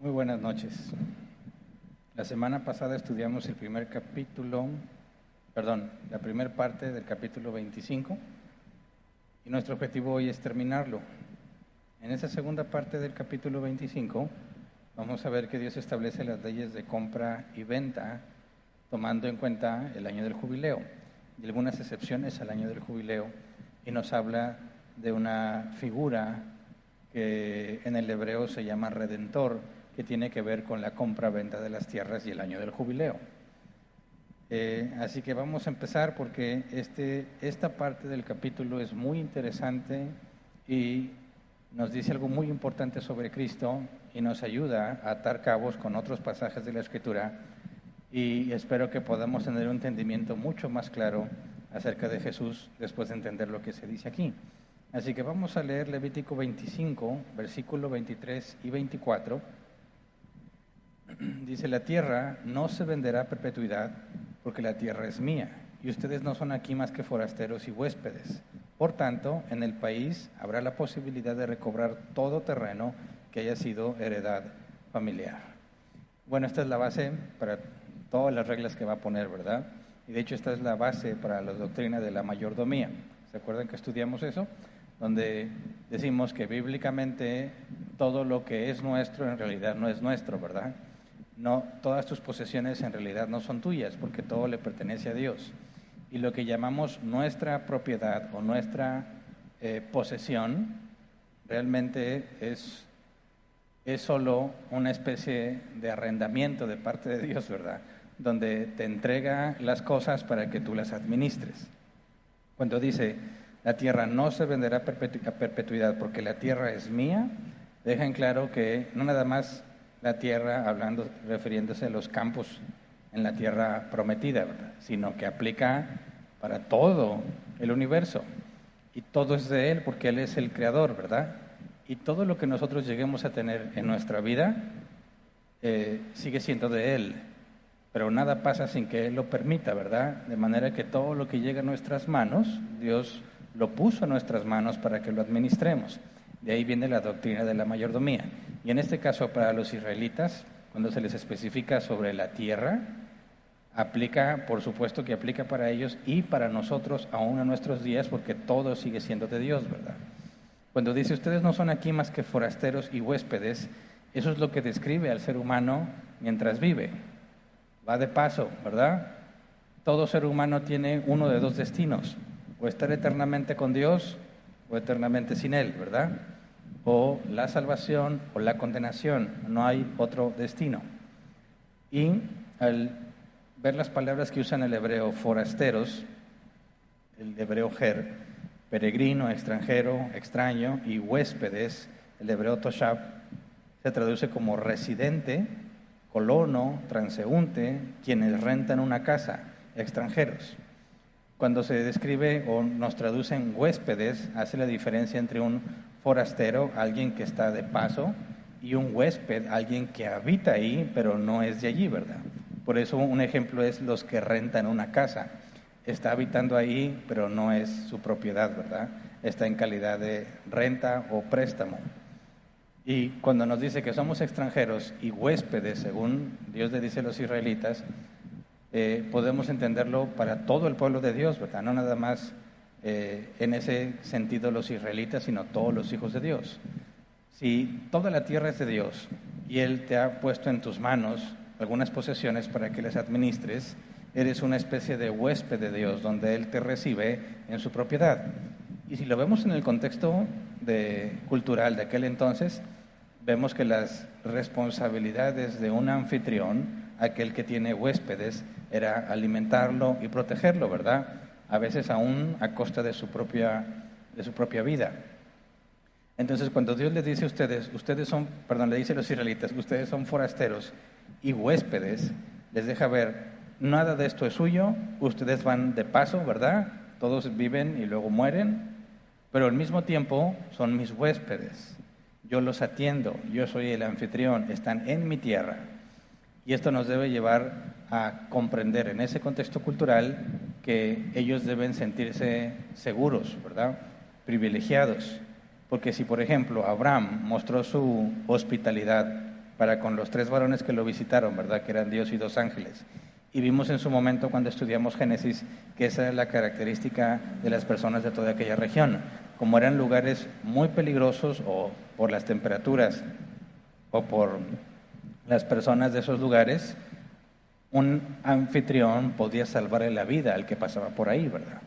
Muy buenas noches. La semana pasada estudiamos la primera parte del capítulo 25 y nuestro objetivo hoy es terminarlo. En esa segunda parte del capítulo 25 vamos a ver que Dios establece las leyes de compra y venta tomando en cuenta el año del jubileo y algunas excepciones al año del jubileo, y nos habla de una figura que en el hebreo se llama redentor, que tiene que ver con la compra-venta de las tierras y el año del jubileo. Así que vamos a empezar porque esta parte del capítulo es muy interesante y nos dice algo muy importante sobre Cristo y nos ayuda a atar cabos con otros pasajes de la Escritura, y espero que podamos tener un entendimiento mucho más claro acerca de Jesús después de entender lo que se dice aquí. Así que vamos a leer Levítico 25, versículo 23 y 24. Dice: la tierra no se venderá a perpetuidad, porque la tierra es mía, y ustedes no son aquí más que forasteros y huéspedes. Por tanto, en el país habrá la posibilidad de recobrar todo terreno que haya sido heredad familiar. Bueno, esta es la base para todas las reglas que va a poner, ¿verdad? Y de hecho esta es la base para la doctrina de la mayordomía. ¿Se acuerdan que estudiamos eso? Donde decimos que bíblicamente todo lo que es nuestro en realidad no es nuestro, ¿verdad? No, todas tus posesiones en realidad no son tuyas, porque todo le pertenece a Dios. Y lo que llamamos nuestra propiedad o nuestra posesión realmente es solo una especie de arrendamiento de parte de Dios, ¿verdad? Donde te entrega las cosas para que tú las administres. Cuando dice: la tierra no se venderá a perpetuidad porque la tierra es mía, deja en claro que no nada más la tierra, refiriéndose a los campos en la tierra prometida, ¿verdad?, sino que aplica para todo el universo. Y todo es de Él porque Él es el creador, ¿verdad? Y todo lo que nosotros lleguemos a tener en nuestra vida sigue siendo de Él, pero nada pasa sin que Él lo permita, ¿verdad? De manera que todo lo que llega a nuestras manos, Dios lo puso en nuestras manos para que lo administremos. De ahí viene la doctrina de la mayordomía. Y en este caso, para los israelitas, cuando se les especifica sobre la tierra, aplica, por supuesto que aplica para ellos y para nosotros aún en nuestros días, porque todo sigue siendo de Dios, ¿verdad? Cuando dice: ustedes no son aquí más que forasteros y huéspedes, eso es lo que describe al ser humano mientras vive. Va de paso, ¿verdad? Todo ser humano tiene uno de dos destinos: o estar eternamente con Dios o eternamente sin Él, ¿verdad? O la salvación o la condenación, no hay otro destino. Y al ver las palabras que usan el hebreo forasteros, el hebreo ger, peregrino, extranjero, extraño, y huéspedes, el hebreo toshav, se traduce como residente, colono, transeúnte, quienes rentan una casa, extranjeros. Cuando se describe o nos traducen huéspedes, hace la diferencia entre un forastero, alguien que está de paso, y un huésped, alguien que habita ahí, pero no es de allí, ¿verdad? Por eso un ejemplo es los que rentan una casa. Está habitando ahí, pero no es su propiedad, ¿verdad? Está en calidad de renta o préstamo. Y cuando nos dice que somos extranjeros y huéspedes, según Dios le dice a los israelitas, podemos entenderlo para todo el pueblo de Dios, ¿verdad? No nada más en ese sentido los israelitas, sino todos los hijos de Dios. Si toda la tierra es de Dios y Él te ha puesto en tus manos algunas posesiones para que las administres, eres una especie de huésped de Dios, donde Él te recibe en su propiedad. Y si lo vemos en el contexto cultural de aquel entonces, vemos que las responsabilidades de un anfitrión, aquel que tiene huéspedes, era alimentarlo y protegerlo, ¿verdad? A veces aún a costa de su propia vida. Entonces, cuando Dios les dice a le dice a los israelitas: ustedes son forasteros y huéspedes, les deja ver, nada de esto es suyo, ustedes van de paso, ¿verdad? Todos viven y luego mueren, pero al mismo tiempo son mis huéspedes. Yo los atiendo, yo soy el anfitrión, están en mi tierra. Y esto nos debe llevar a comprender en ese contexto cultural que ellos deben sentirse seguros, ¿verdad? Privilegiados. Porque si, por ejemplo, Abraham mostró su hospitalidad para con los 3 varones que lo visitaron, ¿verdad? Que eran Dios y 2 ángeles. Y vimos en su momento cuando estudiamos Génesis que esa es la característica de las personas de toda aquella región. Como eran lugares muy peligrosos o por las temperaturas o por las personas de esos lugares, un anfitrión podía salvarle la vida al que pasaba por ahí, ¿verdad?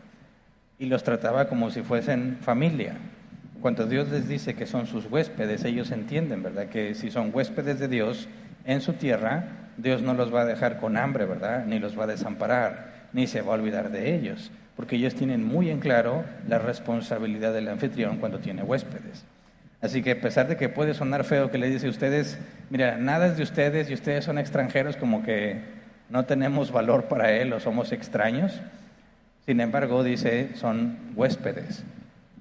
Y los trataba como si fuesen familia. Cuando Dios les dice que son sus huéspedes, ellos entienden, ¿verdad? Que si son huéspedes de Dios en su tierra, Dios no los va a dejar con hambre, ¿verdad? Ni los va a desamparar, ni se va a olvidar de ellos, porque ellos tienen muy en claro la responsabilidad del anfitrión cuando tiene huéspedes. Así que a pesar de que puede sonar feo que le dice a ustedes, mira, nada es de ustedes y ustedes son extranjeros, como que no tenemos valor para él o somos extraños, sin embargo, dice, son huéspedes.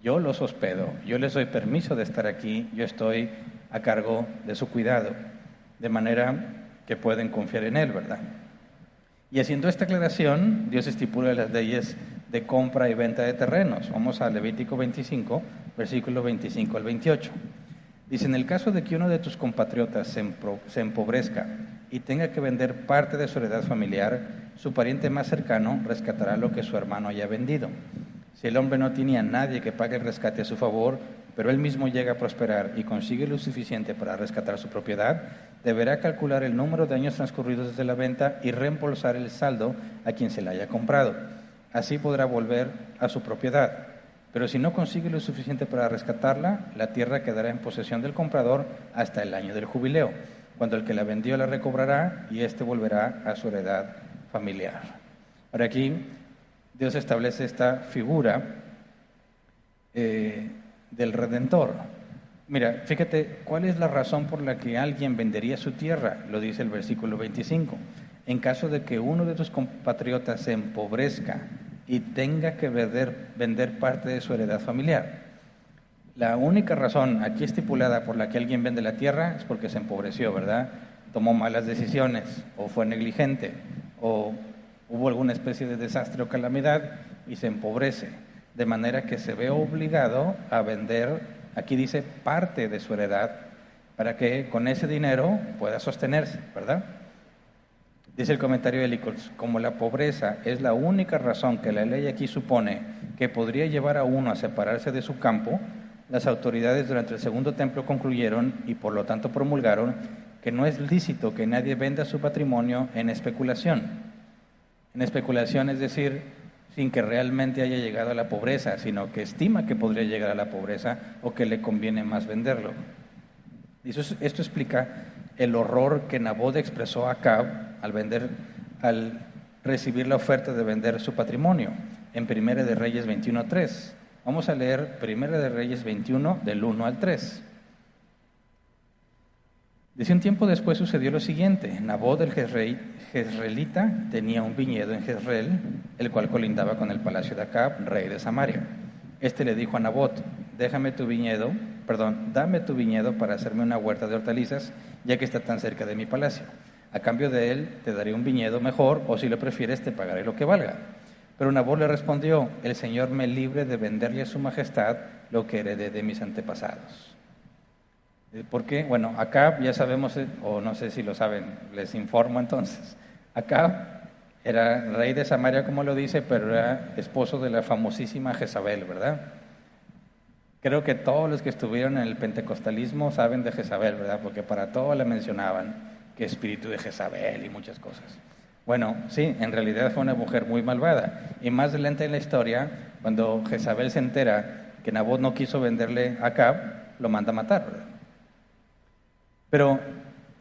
Yo los hospedo, yo les doy permiso de estar aquí, yo estoy a cargo de su cuidado, de manera que pueden confiar en él, ¿verdad? Y haciendo esta aclaración, Dios estipula las leyes de compra y venta de terrenos. Vamos a Levítico 25, versículo 25 al 28. Dice, en el caso de que uno de tus compatriotas se empobrezca y tenga que vender parte de su heredad familiar, su pariente más cercano rescatará lo que su hermano haya vendido. Si el hombre no tiene a nadie que pague el rescate a su favor, pero él mismo llega a prosperar y consigue lo suficiente para rescatar su propiedad, deberá calcular el número de años transcurridos desde la venta y reembolsar el saldo a quien se la haya comprado. Así podrá volver a su propiedad. Pero si no consigue lo suficiente para rescatarla, la tierra quedará en posesión del comprador hasta el año del jubileo, cuando el que la vendió la recobrará y éste volverá a su heredad familiar. Ahora aquí Dios establece esta figura del Redentor. Mira, fíjate, ¿cuál es la razón por la que alguien vendería su tierra? Lo dice el versículo 25. En caso de que uno de tus compatriotas se empobrezca y tenga que vender parte de su heredad familiar. La única razón aquí estipulada por la que alguien vende la tierra es porque se empobreció, ¿verdad? Tomó malas decisiones, o fue negligente, o hubo alguna especie de desastre o calamidad y se empobrece, de manera que se ve obligado a vender, aquí dice, parte de su heredad, para que con ese dinero pueda sostenerse, ¿verdad? Dice el comentario de Nichols, como la pobreza es la única razón que la ley aquí supone que podría llevar a uno a separarse de su campo, las autoridades durante el Segundo Templo concluyeron y por lo tanto promulgaron que no es lícito que nadie venda su patrimonio en especulación. En especulación es decir, sin que realmente haya llegado a la pobreza, sino que estima que podría llegar a la pobreza o que le conviene más venderlo. Y esto explica el horror que Nabot expresó a Acab al recibir la oferta de vender su patrimonio en Primera de Reyes 21:3. Vamos a leer Primera de Reyes 21 del 1 al 3. Dice, un tiempo después sucedió lo siguiente. Nabot el jezreelita tenía un viñedo en Jezreel, el cual colindaba con el palacio de Acab, rey de Samaria. Este le dijo a Nabot, dame tu viñedo para hacerme una huerta de hortalizas, ya que está tan cerca de mi palacio. A cambio de él te daré un viñedo mejor, o si lo prefieres te pagaré lo que valga. Pero Nabot le respondió, el Señor me libre de venderle a su majestad lo que heredé de mis antepasados. ¿Por qué? Bueno, Acab ya sabemos, o no sé si lo saben, les informo entonces. Acab era rey de Samaria, como lo dice, pero era esposo de la famosísima Jezabel, ¿verdad? Creo que todos los que estuvieron en el pentecostalismo saben de Jezabel, ¿verdad? Porque para todo la mencionaban, que espíritu de Jezabel y muchas cosas. Bueno, sí, en realidad fue una mujer muy malvada. Y más adelante en la historia, cuando Jezabel se entera que Nabot no quiso venderle a Acab, lo manda a matar, ¿verdad? Pero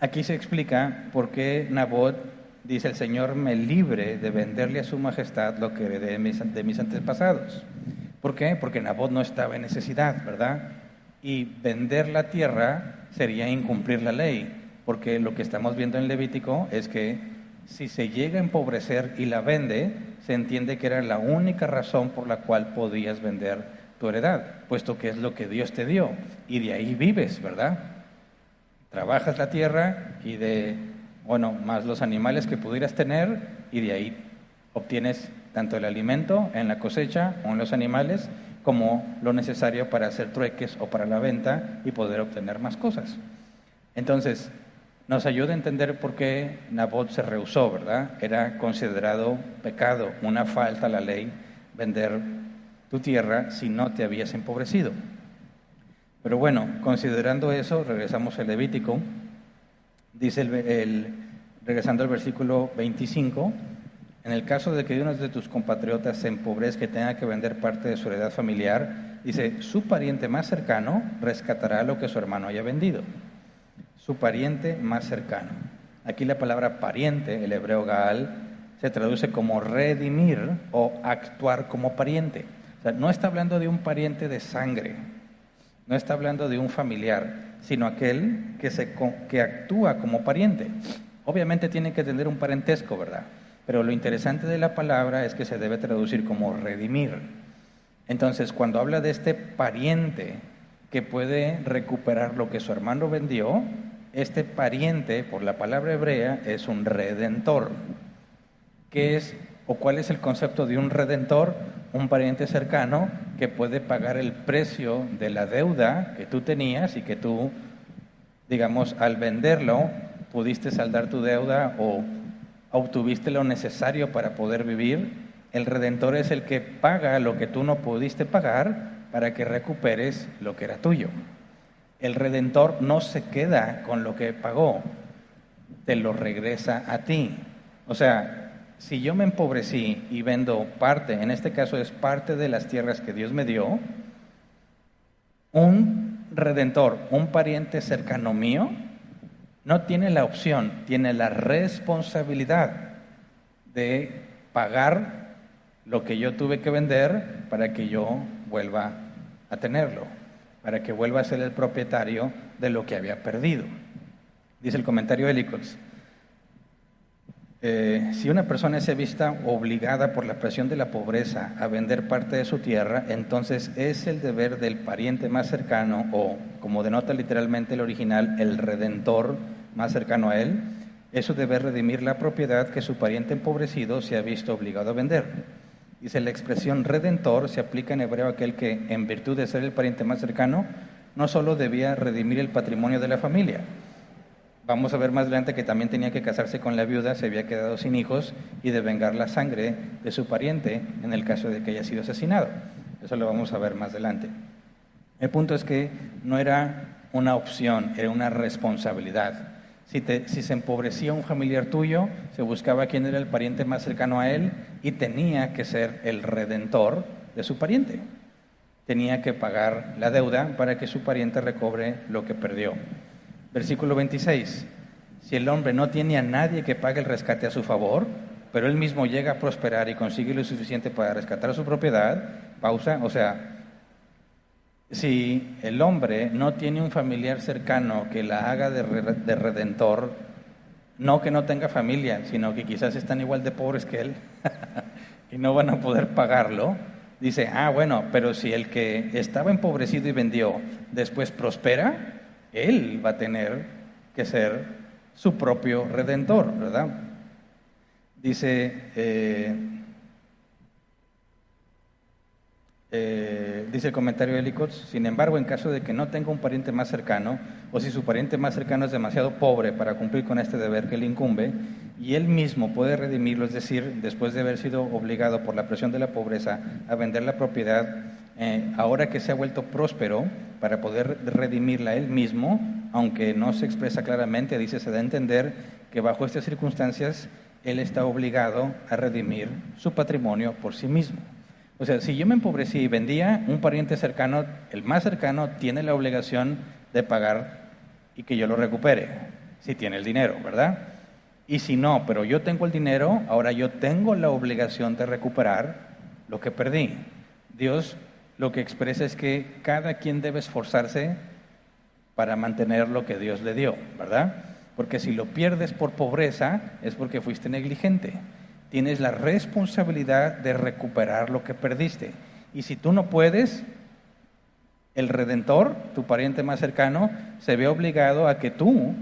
aquí se explica por qué Nabot dice, el Señor me libre de venderle a su majestad lo que heredé de mis antepasados. ¿Por qué? Porque Nabot no estaba en necesidad, ¿verdad? Y vender la tierra sería incumplir la ley, porque lo que estamos viendo en Levítico es que si se llega a empobrecer y la vende, se entiende que era la única razón por la cual podías vender tu heredad, puesto que es lo que Dios te dio, y de ahí vives, ¿verdad? Trabajas la tierra y más los animales que pudieras tener, y de ahí obtienes tanto el alimento en la cosecha o en los animales, como lo necesario para hacer trueques o para la venta y poder obtener más cosas. Entonces, nos ayuda a entender por qué Nabot se rehusó, ¿verdad? Era considerado pecado, una falta a la ley, vender tu tierra si no te habías empobrecido. Pero bueno, considerando eso, regresamos al Levítico, dice regresando al versículo 25, en el caso de que uno de tus compatriotas se empobrezca y tenga que vender parte de su heredad familiar, dice, su pariente más cercano rescatará lo que su hermano haya vendido. Su pariente más cercano. Aquí la palabra pariente, el hebreo Gaal, se traduce como redimir o actuar como pariente. O sea, no está hablando de un pariente de sangre, no está hablando de un familiar, sino aquel que actúa como pariente. Obviamente tiene que tener un parentesco, ¿verdad? Pero lo interesante de la palabra es que se debe traducir como redimir. Entonces, cuando habla de este pariente que puede recuperar lo que su hermano vendió, este pariente, por la palabra hebrea, es un redentor. ¿Qué es o cuál es el concepto de un redentor? Un pariente cercano que puede pagar el precio de la deuda que tú tenías y que tú, digamos, al venderlo, pudiste saldar tu deuda o obtuviste lo necesario para poder vivir. El redentor es el que paga lo que tú no pudiste pagar para que recuperes lo que era tuyo. El redentor no se queda con lo que pagó, te lo regresa a ti. O sea, si yo me empobrecí y vendo parte, en este caso es parte de las tierras que Dios me dio, un redentor, un pariente cercano mío, no tiene la opción, tiene la responsabilidad de pagar lo que yo tuve que vender para que yo vuelva a tenerlo, para que vuelva a ser el propietario de lo que había perdido. Dice el comentario de Ellicott, si una persona se vista obligada por la presión de la pobreza a vender parte de su tierra, entonces es el deber del pariente más cercano, o como denota literalmente el original, el redentor más cercano a él, es su deber redimir la propiedad que su pariente empobrecido se ha visto obligado a vender. Dice, la expresión redentor se aplica en hebreo a aquel que, en virtud de ser el pariente más cercano, no solo debía redimir el patrimonio de la familia. Vamos a ver más adelante que también tenía que casarse con la viuda, se había quedado sin hijos, y de vengar la sangre de su pariente en el caso de que haya sido asesinado. Eso lo vamos a ver más adelante. El punto es que no era una opción, era una responsabilidad. Si se empobrecía un familiar tuyo, se buscaba quién era el pariente más cercano a él y tenía que ser el redentor de su pariente. Tenía que pagar la deuda para que su pariente recobre lo que perdió. Versículo 26. Si el hombre no tiene a nadie que pague el rescate a su favor, pero él mismo llega a prosperar y consigue lo suficiente para rescatar su propiedad, pausa, o sea, si el hombre no tiene un familiar cercano que la haga de redentor, no que no tenga familia, sino que quizás están igual de pobres que él y no van a poder pagarlo, dice, bueno, pero si el que estaba empobrecido y vendió después prospera, él va a tener que ser su propio redentor, ¿verdad? Dice el comentario de Ellicott, sin embargo, en caso de que no tenga un pariente más cercano, o si su pariente más cercano es demasiado pobre para cumplir con este deber que le incumbe, y él mismo puede redimirlo, es decir, después de haber sido obligado por la presión de la pobreza a vender la propiedad, ahora que se ha vuelto próspero, para poder redimirla él mismo, aunque no se expresa claramente, dice, se da a entender que bajo estas circunstancias él está obligado a redimir su patrimonio por sí mismo. O sea, si yo me empobrecí y vendía, un pariente cercano, el más cercano, tiene la obligación de pagar y que yo lo recupere, si tiene el dinero, ¿verdad? Y si no, pero yo tengo el dinero, ahora yo tengo la obligación de recuperar lo que perdí. Dios lo que expresa es que cada quien debe esforzarse para mantener lo que Dios le dio, ¿verdad? Porque si lo pierdes por pobreza, es porque fuiste negligente. Tienes la responsabilidad de recuperar lo que perdiste. Y si tú no puedes, el redentor, tu pariente más cercano, se ve obligado a que tú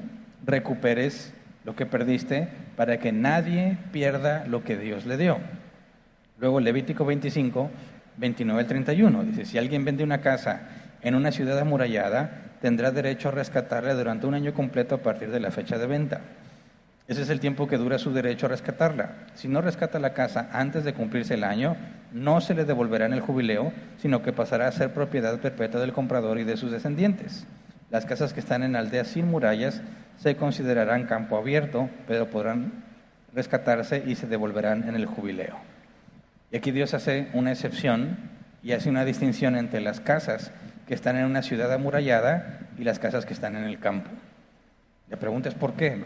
recuperes lo que perdiste para que nadie pierda lo que Dios le dio. Luego Levítico 25, 29 al 31, dice, si alguien vende una casa en una ciudad amurallada, tendrá derecho a rescatarla durante un año completo a partir de la fecha de venta. Ese es el tiempo que dura su derecho a rescatarla. Si no rescata la casa antes de cumplirse el año, no se le devolverá en el jubileo, sino que pasará a ser propiedad perpetua del comprador y de sus descendientes. Las casas que están en aldeas sin murallas se considerarán campo abierto, pero podrán rescatarse y se devolverán en el jubileo. Y aquí Dios hace una excepción y hace una distinción entre las casas que están en una ciudad amurallada y las casas que están en el campo. La pregunta es ¿por qué?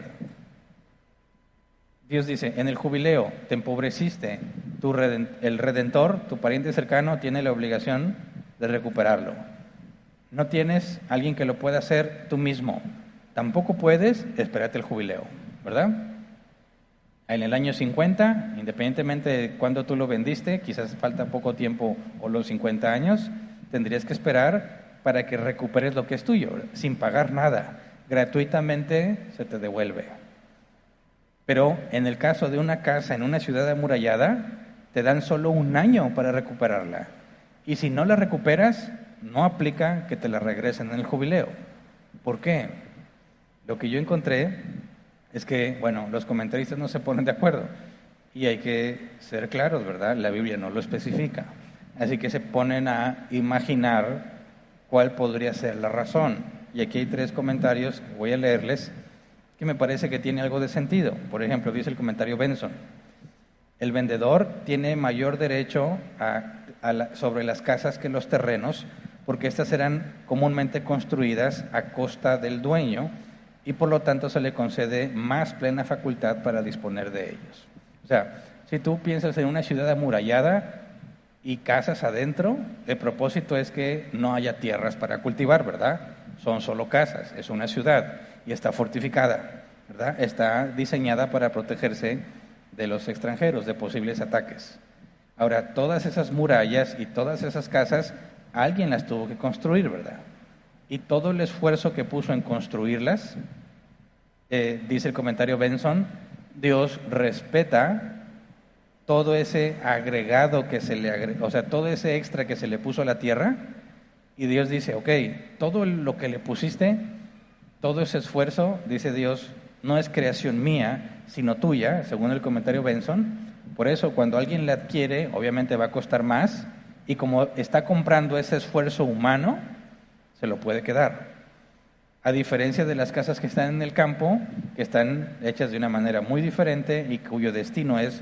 Dios dice, en el jubileo te empobreciste, el Redentor, tu pariente cercano, tiene la obligación de recuperarlo. No tienes alguien que lo pueda hacer tú mismo. Tampoco puedes, espérate el jubileo, ¿verdad? En el año 50, independientemente de cuándo tú lo vendiste, quizás falta poco tiempo o los 50 años, tendrías que esperar para que recuperes lo que es tuyo, sin pagar nada. Gratuitamente se te devuelve. Pero en el caso de una casa en una ciudad amurallada, te dan solo un año para recuperarla. Y si no la recuperas, no aplica que te la regresen en el jubileo. ¿Por qué? Lo que yo encontré es que, los comentaristas no se ponen de acuerdo. Y hay que ser claros, ¿verdad? La Biblia no lo especifica. Así que se ponen a imaginar cuál podría ser la razón. Y aquí hay 3 comentarios que voy a leerles, que me parece que tiene algo de sentido. Por ejemplo, dice el comentario Benson, el vendedor tiene mayor derecho sobre las casas que los terrenos, porque éstas serán comúnmente construidas a costa del dueño y por lo tanto se le concede más plena facultad para disponer de ellos. O sea, si tú piensas en una ciudad amurallada y casas adentro, el propósito es que no haya tierras para cultivar, ¿verdad? Son solo casas, es una ciudad y está fortificada, ¿verdad? Está diseñada para protegerse de los extranjeros, de posibles ataques. Ahora, todas esas murallas y todas esas casas, alguien las tuvo que construir, ¿verdad? Y todo el esfuerzo que puso en construirlas, dice el comentario Benson, Dios respeta todo ese agregado que se le agregó, o sea, todo ese extra que se le puso a la tierra, y Dios dice, ok, todo lo que le pusiste, todo ese esfuerzo, dice Dios, no es creación mía, sino tuya, según el comentario Benson. Por eso, cuando alguien la adquiere, obviamente va a costar más, y como está comprando ese esfuerzo humano, se lo puede quedar. A diferencia de las casas que están en el campo, que están hechas de una manera muy diferente y cuyo destino es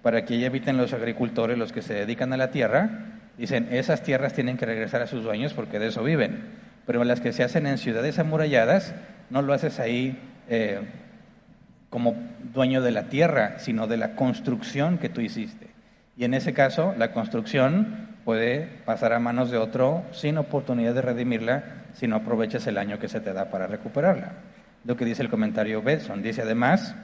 para que ya eviten los agricultores, los que se dedican a la tierra, dicen, esas tierras tienen que regresar a sus dueños porque de eso viven. Pero las que se hacen en ciudades amuralladas, no lo haces ahí como dueño de la tierra, sino de la construcción que tú hiciste. Y en ese caso, la construcción puede pasar a manos de otro sin oportunidad de redimirla si no aprovechas el año que se te da para recuperarla. Lo que dice el comentario Benson. Dice además,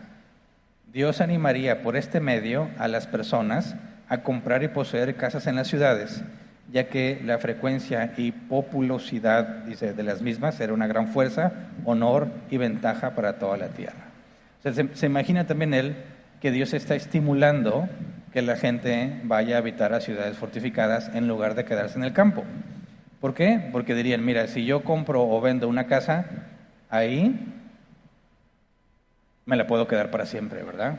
Dios animaría por este medio a las personas a comprar y poseer casas en las ciudades, ya que la frecuencia y populosidad, dice, de las mismas era una gran fuerza, honor y ventaja para toda la tierra. O sea, se imagina también él que Dios está estimulando que la gente vaya a habitar a ciudades fortificadas en lugar de quedarse en el campo. ¿Por qué? Porque dirían, mira, si yo compro o vendo una casa, ahí me la puedo quedar para siempre, ¿verdad?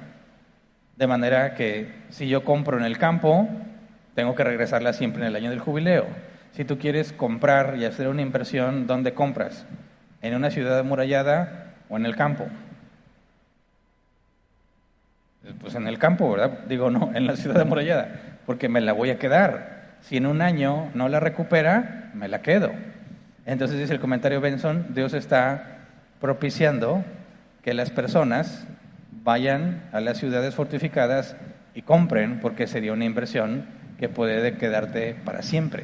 De manera que si yo compro en el campo, tengo que regresarla siempre en el año del jubileo. Si tú quieres comprar y hacer una inversión, ¿dónde compras? ¿En una ciudad amurallada o en el campo? Pues en el campo, ¿verdad? Digo, no, en la ciudad amurallada, porque me la voy a quedar. Si en un año no la recupera, me la quedo. Entonces dice el comentario Benson, Dios está propiciando que las personas vayan a las ciudades fortificadas y compren, porque sería una inversión que puede quedarte para siempre.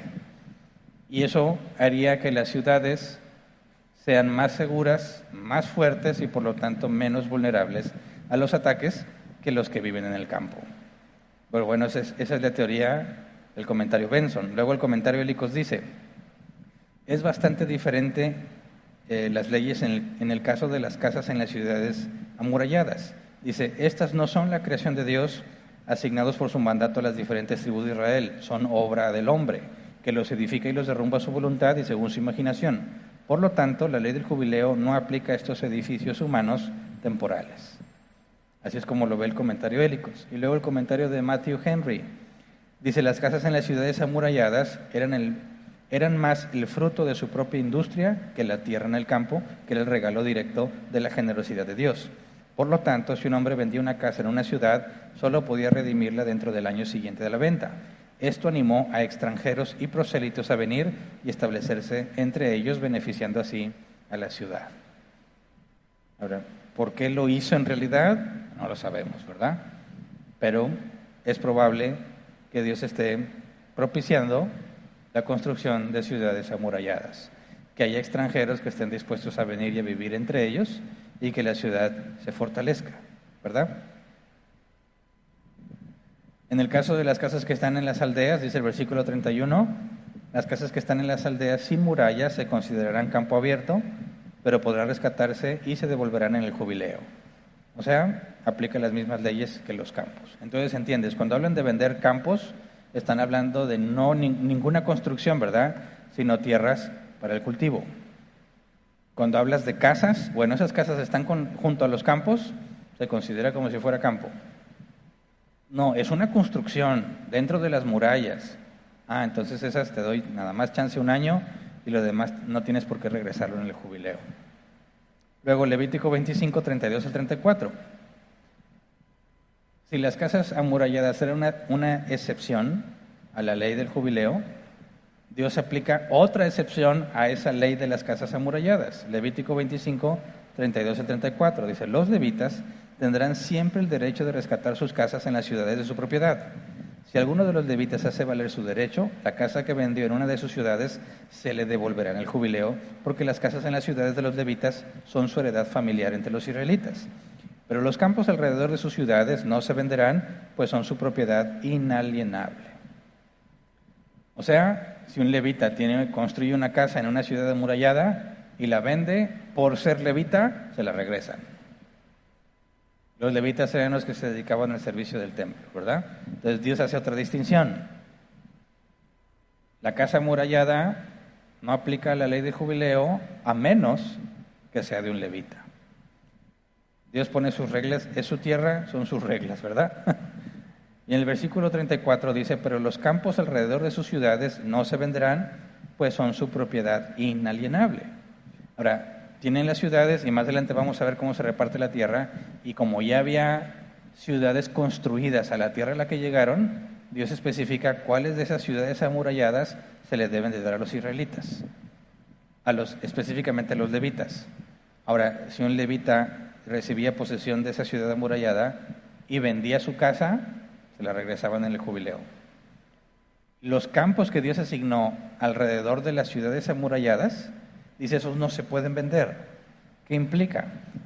Y eso haría que las ciudades sean más seguras, más fuertes y por lo tanto menos vulnerables a los ataques que los que viven en el campo. Pero bueno, esa es la teoría del comentario Benson. Luego el comentario Helicos dice, es bastante diferente las leyes en el caso de las casas en las ciudades amuralladas. Dice, estas no son la creación de Dios asignados por su mandato a las diferentes tribus de Israel, son obra del hombre. que los edifica y los derrumba a su voluntad y según su imaginación. Por lo tanto, la ley del jubileo no aplica a estos edificios humanos temporales. Así es como lo ve el comentario Hélicos. Y luego el comentario de Matthew Henry. Dice, las casas en las ciudades amuralladas eran más el fruto de su propia industria que la tierra en el campo, que era el regalo directo de la generosidad de Dios. Por lo tanto, si un hombre vendía una casa en una ciudad, solo podía redimirla dentro del año siguiente de la venta. Esto animó a extranjeros y prosélitos a venir y establecerse entre ellos, beneficiando así a la ciudad. Ahora, ¿por qué lo hizo en realidad? No lo sabemos, ¿verdad? Pero es probable que Dios esté propiciando la construcción de ciudades amuralladas, que haya extranjeros que estén dispuestos a venir y a vivir entre ellos y que la ciudad se fortalezca, ¿verdad? En el caso de las casas que están en las aldeas, dice el versículo 31, las casas que están en las aldeas sin murallas se considerarán campo abierto, pero podrán rescatarse y se devolverán en el jubileo. O sea, aplica las mismas leyes que los campos. Entonces, ¿entiendes? Cuando hablan de vender campos, están hablando de no ninguna construcción, ¿verdad? Sino tierras para el cultivo. Cuando hablas de casas, bueno, esas casas están junto a los campos, se considera como si fuera campo. No, es una construcción dentro de las murallas. Entonces esas te doy nada más chance un año y lo demás no tienes por qué regresarlo en el jubileo. Luego Levítico 25, 32 al 34. Si las casas amuralladas eran una excepción a la ley del jubileo, Dios aplica otra excepción a esa ley de las casas amuralladas. Levítico 25, 32 al 34. Dice, los levitas tendrán siempre el derecho de rescatar sus casas en las ciudades de su propiedad. Si alguno de los levitas hace valer su derecho, la casa que vendió en una de sus ciudades se le devolverá en el jubileo, porque las casas en las ciudades de los levitas son su heredad familiar entre los israelitas. Pero los campos alrededor de sus ciudades no se venderán, pues son su propiedad inalienable. O sea, si un levita construye una casa en una ciudad amurallada y la vende, por ser levita, se la regresan. Los levitas eran los que se dedicaban al servicio del templo, ¿verdad? Entonces Dios hace otra distinción. La casa amurallada no aplica la ley de jubileo a menos que sea de un levita. Dios pone sus reglas, es su tierra, son sus reglas, ¿verdad? Y en el versículo 34 dice, pero los campos alrededor de sus ciudades no se venderán, pues son su propiedad inalienable. Ahora, tienen las ciudades, y más adelante vamos a ver cómo se reparte la tierra, y como ya había ciudades construidas a la tierra a la que llegaron, Dios especifica cuáles de esas ciudades amuralladas se les deben de dar a los israelitas, específicamente a los levitas. Ahora, si un levita recibía posesión de esa ciudad amurallada y vendía su casa, se la regresaban en el jubileo. Los campos que Dios asignó alrededor de las ciudades amuralladas, dice, esos no se pueden vender. ¿Qué implica?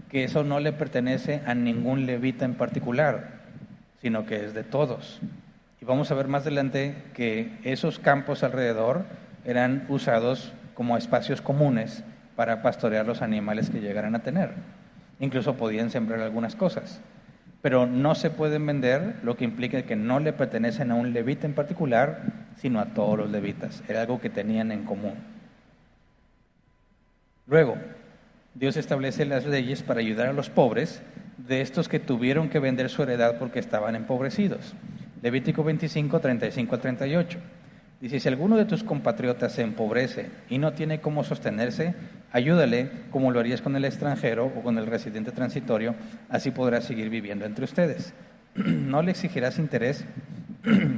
Que eso no le pertenece a ningún levita en particular, sino que es de todos. Y vamos a ver más adelante que esos campos alrededor eran usados como espacios comunes para pastorear los animales que llegaran a tener. Incluso podían sembrar algunas cosas. Pero no se pueden vender, lo que implica que no le pertenecen a un levita en particular, sino a todos los levitas. Era algo que tenían en común. Luego, Dios establece las leyes para ayudar a los pobres, de estos que tuvieron que vender su heredad porque estaban empobrecidos. Levítico 25, 35 a 38. Dice, si alguno de tus compatriotas se empobrece y no tiene cómo sostenerse, ayúdale como lo harías con el extranjero o con el residente transitorio, así podrás seguir viviendo entre ustedes. No le exigirás interés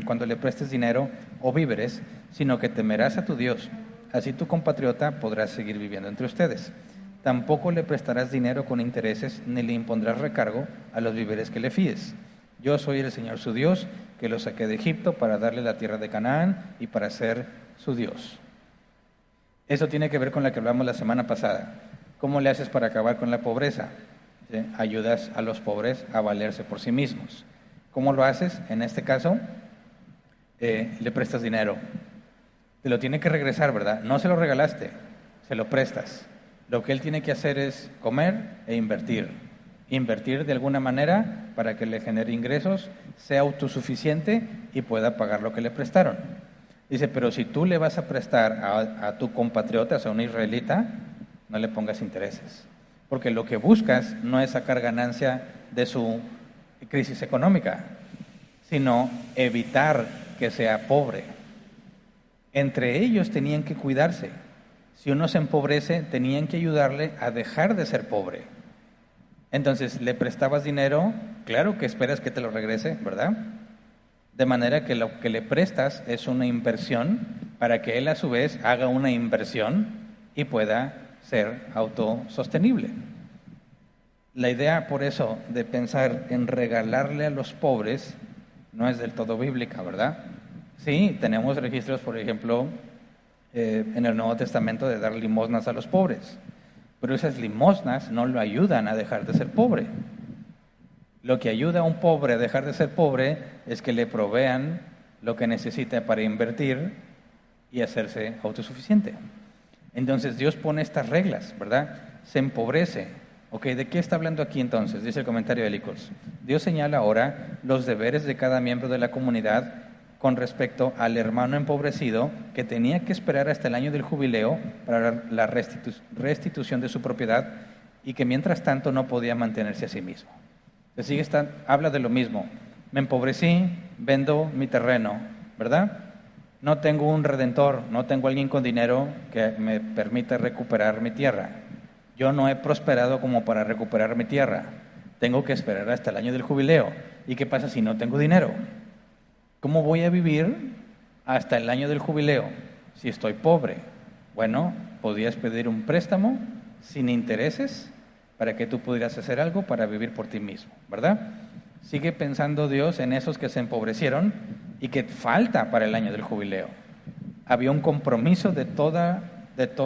cuando le prestes dinero o víveres, sino que temerás a tu Dios. Así tu compatriota podrá seguir viviendo entre ustedes. Tampoco le prestarás dinero con intereses, ni le impondrás recargo a los víveres que le fíes. Yo soy el Señor su Dios, que lo saqué de Egipto para darle la tierra de Canaán y para ser su Dios. Eso tiene que ver con lo que hablamos la semana pasada. ¿Cómo le haces para acabar con la pobreza? ¿Sí? Ayudas a los pobres a valerse por sí mismos. ¿Cómo lo haces? En este caso, le prestas dinero. Te lo tiene que regresar, ¿verdad? No se lo regalaste, se lo prestas. Lo que él tiene que hacer es comer e invertir. Invertir de alguna manera para que le genere ingresos, sea autosuficiente y pueda pagar lo que le prestaron. Dice, pero si tú le vas a prestar a tu compatriota, o sea, a un israelita, no le pongas intereses. Porque lo que buscas no es sacar ganancia de su crisis económica, sino evitar que sea pobre. Entre ellos tenían que cuidarse. Si uno se empobrece, tenían que ayudarle a dejar de ser pobre. Entonces, le prestabas dinero, claro que esperas que te lo regrese, ¿verdad? De manera que lo que le prestas es una inversión para que él a su vez haga una inversión y pueda ser autosostenible. La idea, por eso, de pensar en regalarle a los pobres no es del todo bíblica, ¿verdad? Sí, tenemos registros, por ejemplo, en el Nuevo Testamento de dar limosnas a los pobres, pero esas limosnas no lo ayudan a dejar de ser pobre. Lo que ayuda a un pobre a dejar de ser pobre es que le provean lo que necesita para invertir y hacerse autosuficiente. Entonces Dios pone estas reglas, ¿verdad? Se empobrece. Ok, ¿de qué está hablando aquí entonces? Dice el comentario de Licos. Dios señala ahora los deberes de cada miembro de la comunidad con respecto al hermano empobrecido que tenía que esperar hasta el año del jubileo para la restitución de su propiedad y que mientras tanto no podía mantenerse a sí mismo. Habla de lo mismo. Me empobrecí, vendo mi terreno, ¿verdad? No tengo un redentor, no tengo alguien con dinero que me permita recuperar mi tierra. Yo no he prosperado como para recuperar mi tierra. Tengo que esperar hasta el año del jubileo. ¿Y qué pasa si no tengo dinero? ¿Cómo voy a vivir hasta el año del jubileo si estoy pobre? Bueno, podías pedir un préstamo sin intereses para que tú pudieras hacer algo para vivir por ti mismo, ¿verdad? Sigue pensando Dios en esos que se empobrecieron y que falta para el año del jubileo. Había un compromiso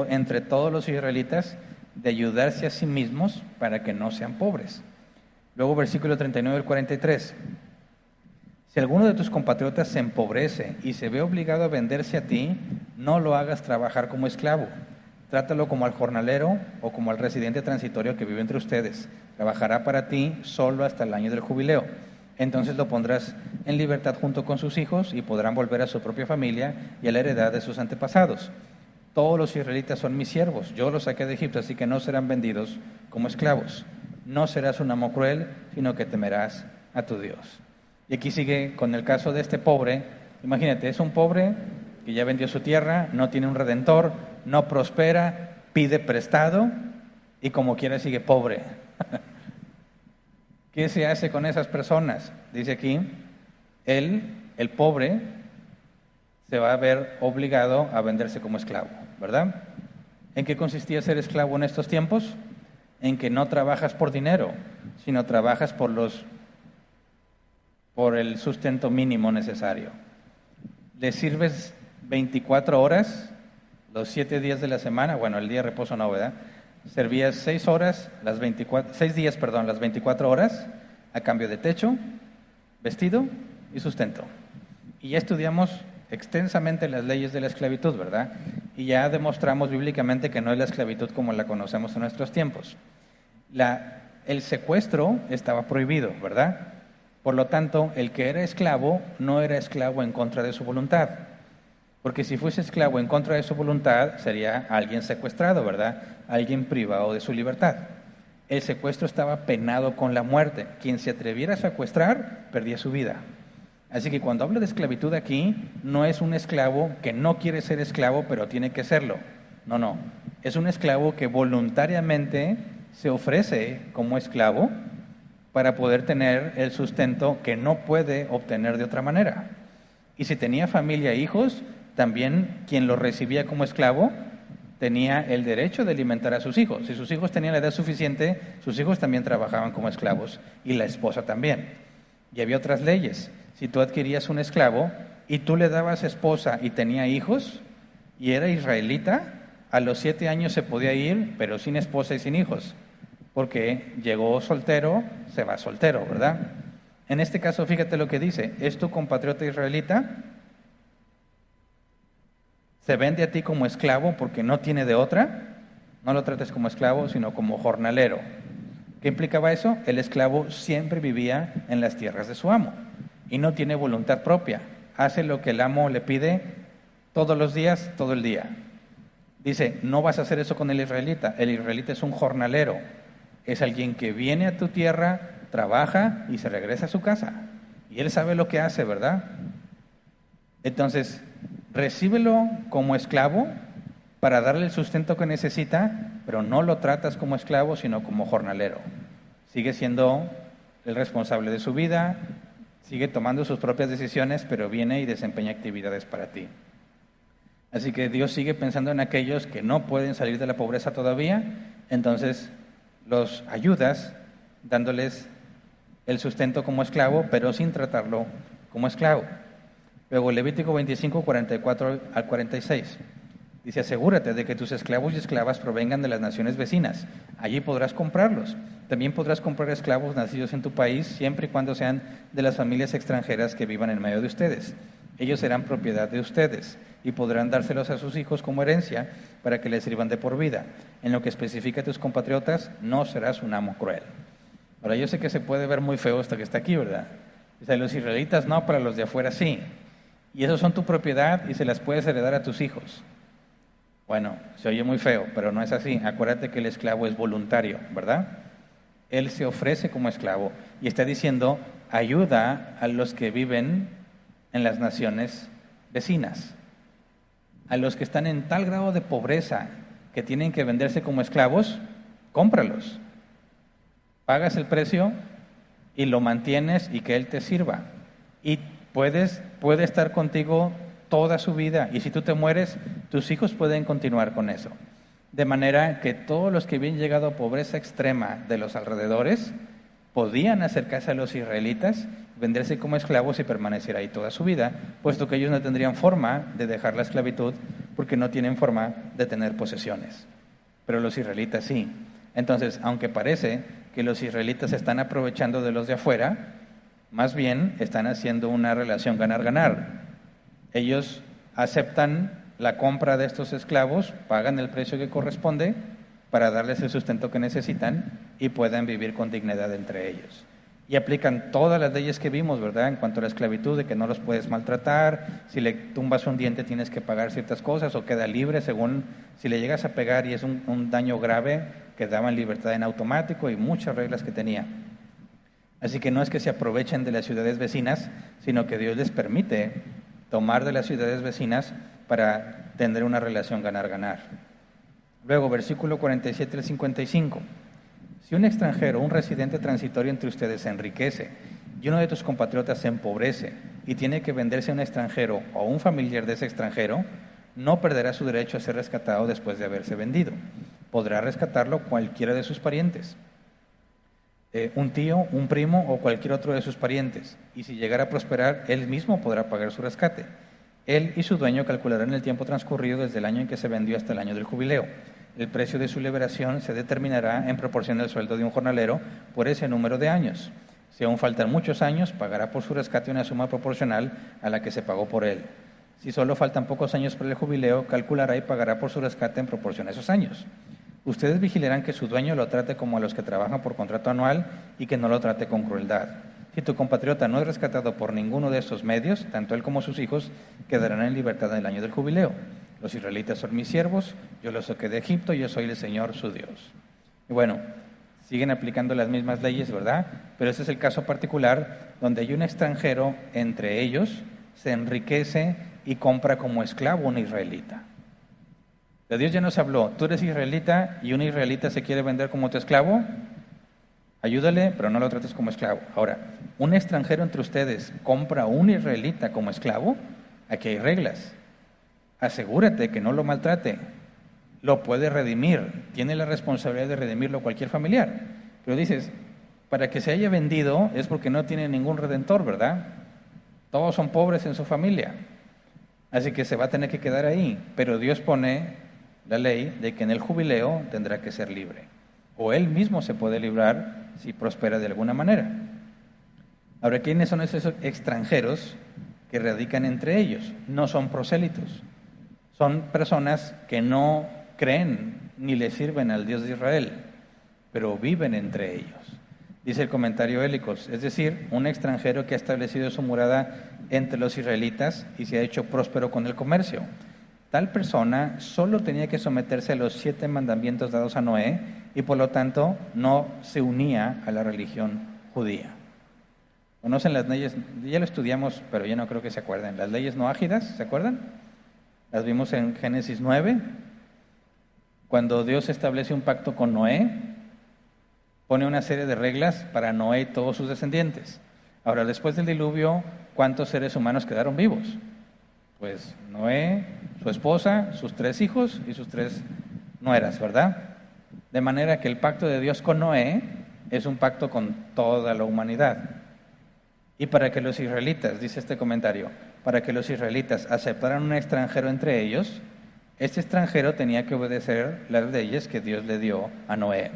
entre todos los israelitas de ayudarse a sí mismos para que no sean pobres. Luego versículo 39 al 43. Si alguno de tus compatriotas se empobrece y se ve obligado a venderse a ti, no lo hagas trabajar como esclavo. Trátalo como al jornalero o como al residente transitorio que vive entre ustedes. Trabajará para ti solo hasta el año del jubileo. Entonces lo pondrás en libertad junto con sus hijos y podrán volver a su propia familia y a la heredad de sus antepasados. Todos los israelitas son mis siervos. Yo los saqué de Egipto, así que no serán vendidos como esclavos. No serás un amo cruel, sino que temerás a tu Dios. Y aquí sigue con el caso de este pobre. Imagínate, es un pobre que ya vendió su tierra, no tiene un redentor, no prospera, pide prestado y como quiera sigue pobre. ¿Qué se hace con esas personas? Dice aquí, el pobre, se va a ver obligado a venderse como esclavo, ¿verdad? ¿En qué consistía ser esclavo en estos tiempos? En que no trabajas por dinero, sino trabajas por el sustento mínimo necesario. Le sirves 24 horas, los 7 días de la semana, bueno, el día de reposo no, ¿verdad? Servías 6 días, las 24 horas a cambio de techo, vestido y sustento. Y ya estudiamos extensamente las leyes de la esclavitud, ¿verdad? Y ya demostramos bíblicamente que no es la esclavitud como la conocemos en nuestros tiempos. El secuestro estaba prohibido, ¿verdad? Por lo tanto, el que era esclavo no era esclavo en contra de su voluntad. Porque si fuese esclavo en contra de su voluntad, sería alguien secuestrado, ¿verdad? Alguien privado de su libertad. El secuestro estaba penado con la muerte. Quien se atreviera a secuestrar, perdía su vida. Así que cuando habla de esclavitud aquí, no es un esclavo que no quiere ser esclavo, pero tiene que serlo. No. Es un esclavo que voluntariamente se ofrece como esclavo para poder tener el sustento que no puede obtener de otra manera. Y si tenía familia e hijos, también quien lo recibía como esclavo tenía el derecho de alimentar a sus hijos. Si sus hijos tenían la edad suficiente, sus hijos también trabajaban como esclavos y la esposa también. Y había otras leyes. Si tú adquirías un esclavo y tú le dabas esposa y tenía hijos y era israelita, a los 7 años se podía ir, pero sin esposa y sin hijos, porque llegó soltero, se va soltero, ¿verdad? En este caso, fíjate lo que dice, es tu compatriota israelita, se vende a ti como esclavo porque no tiene de otra, no lo trates como esclavo, sino como jornalero. ¿Qué implicaba eso? El esclavo siempre vivía en las tierras de su amo y no tiene voluntad propia. Hace lo que el amo le pide todos los días, todo el día. Dice, no vas a hacer eso con el israelita. El israelita es un jornalero. Es alguien que viene a tu tierra, trabaja y se regresa a su casa. Y él sabe lo que hace, ¿verdad? Entonces, recíbelo como esclavo para darle el sustento que necesita, pero no lo tratas como esclavo, sino como jornalero. Sigue siendo el responsable de su vida, sigue tomando sus propias decisiones, pero viene y desempeña actividades para ti. Así que Dios sigue pensando en aquellos que no pueden salir de la pobreza todavía, entonces los ayudas dándoles el sustento como esclavo, pero sin tratarlo como esclavo. Luego Levítico 25, 44 al 46. Dice, asegúrate de que tus esclavos y esclavas provengan de las naciones vecinas. Allí podrás comprarlos. También podrás comprar esclavos nacidos en tu país, siempre y cuando sean de las familias extranjeras que vivan en medio de ustedes. Ellos serán propiedad de ustedes y podrán dárselos a sus hijos como herencia para que les sirvan de por vida. En lo que especifica a tus compatriotas, no serás un amo cruel. Ahora, yo sé que se puede ver muy feo hasta que está aquí, ¿verdad? Dice, los israelitas no, para los de afuera sí. Y esos son tu propiedad y se las puedes heredar a tus hijos. Bueno, se oye muy feo, pero no es así. Acuérdate que el esclavo es voluntario, ¿verdad? Él se ofrece como esclavo y está diciendo, ayuda a los que viven en las naciones vecinas, a los que están en tal grado de pobreza que tienen que venderse como esclavos, cómpralos, pagas el precio y lo mantienes y que él te sirva. Y puede estar contigo toda su vida, y si tú te mueres, tus hijos pueden continuar con eso. De manera que todos los que habían llegado a pobreza extrema de los alrededores podían acercarse a los israelitas, venderse como esclavos y permanecer ahí toda su vida, puesto que ellos no tendrían forma de dejar la esclavitud porque no tienen forma de tener posesiones. Pero los israelitas sí. Entonces, aunque parece que los israelitas se están aprovechando de los de afuera, más bien están haciendo una relación ganar-ganar. Ellos aceptan la compra de estos esclavos, pagan el precio que corresponde para darles el sustento que necesitan y puedan vivir con dignidad entre ellos. Y aplican todas las leyes que vimos, ¿verdad? En cuanto a la esclavitud, de que no los puedes maltratar, si le tumbas un diente tienes que pagar ciertas cosas o queda libre según, si le llegas a pegar y es un daño grave, quedaba en libertad en automático y muchas reglas que tenía. Así que no es que se aprovechen de las ciudades vecinas, sino que Dios les permite tomar de las ciudades vecinas para tener una relación ganar-ganar. Luego, versículo 47 al 55. Si un extranjero, un residente transitorio entre ustedes se enriquece y uno de tus compatriotas se empobrece y tiene que venderse a un extranjero o a un familiar de ese extranjero, no perderá su derecho a ser rescatado después de haberse vendido. Podrá rescatarlo cualquiera de sus parientes, un tío, un primo o cualquier otro de sus parientes, y si llegara a prosperar, él mismo podrá pagar su rescate. Él y su dueño calcularán el tiempo transcurrido desde el año en que se vendió hasta el año del jubileo. El precio de su liberación se determinará en proporción al sueldo de un jornalero por ese número de años. Si aún faltan muchos años, pagará por su rescate una suma proporcional a la que se pagó por él. Si solo faltan pocos años para el jubileo, calculará y pagará por su rescate en proporción a esos años. Ustedes vigilarán que su dueño lo trate como a los que trabajan por contrato anual y que no lo trate con crueldad. Si tu compatriota no es rescatado por ninguno de estos medios, tanto él como sus hijos quedarán en libertad en el año del jubileo. Los israelitas son mis siervos, yo los saqué de Egipto, yo soy el Señor su Dios. Y bueno, siguen aplicando las mismas leyes, ¿verdad? Pero este es el caso particular donde hay un extranjero entre ellos, se enriquece y compra como esclavo a un israelita. De Dios ya nos habló, tú eres israelita y un israelita se quiere vender como tu esclavo, ayúdale, pero no lo trates como esclavo. Ahora, un extranjero entre ustedes compra a un israelita como esclavo, aquí hay reglas. Asegúrate que no lo maltrate, lo puede redimir, tiene la responsabilidad de redimirlo cualquier familiar. Pero dices, para que se haya vendido es porque no tiene ningún redentor, ¿verdad? Todos son pobres en su familia, así que se va a tener que quedar ahí. Pero Dios pone la ley de que en el jubileo tendrá que ser libre, o él mismo se puede librar si prospera de alguna manera. Ahora, ¿quiénes son esos extranjeros que radican entre ellos? No son prosélitos, son personas que no creen ni le sirven al Dios de Israel, pero viven entre ellos. Dice el comentario Hélicos, es decir, un extranjero que ha establecido su morada entre los israelitas y se ha hecho próspero con el comercio. Tal persona solo tenía que someterse a los 7 mandamientos dados a Noé y por lo tanto no se unía a la religión judía. ¿Conocen las leyes? Ya lo estudiamos, pero yo no creo que se acuerden. Las leyes noágidas, ¿se acuerdan? Las vimos en Génesis 9, cuando Dios establece un pacto con Noé, pone una serie de reglas para Noé y todos sus descendientes. Ahora, después del diluvio, ¿cuántos seres humanos quedaron vivos? Pues Noé, su esposa, sus 3 hijos y sus 3 nueras, ¿verdad? De manera que el pacto de Dios con Noé es un pacto con toda la humanidad. Y para que los israelitas, dice este comentario, para que los israelitas aceptaran un extranjero entre ellos, este extranjero tenía que obedecer las leyes que Dios le dio a Noé,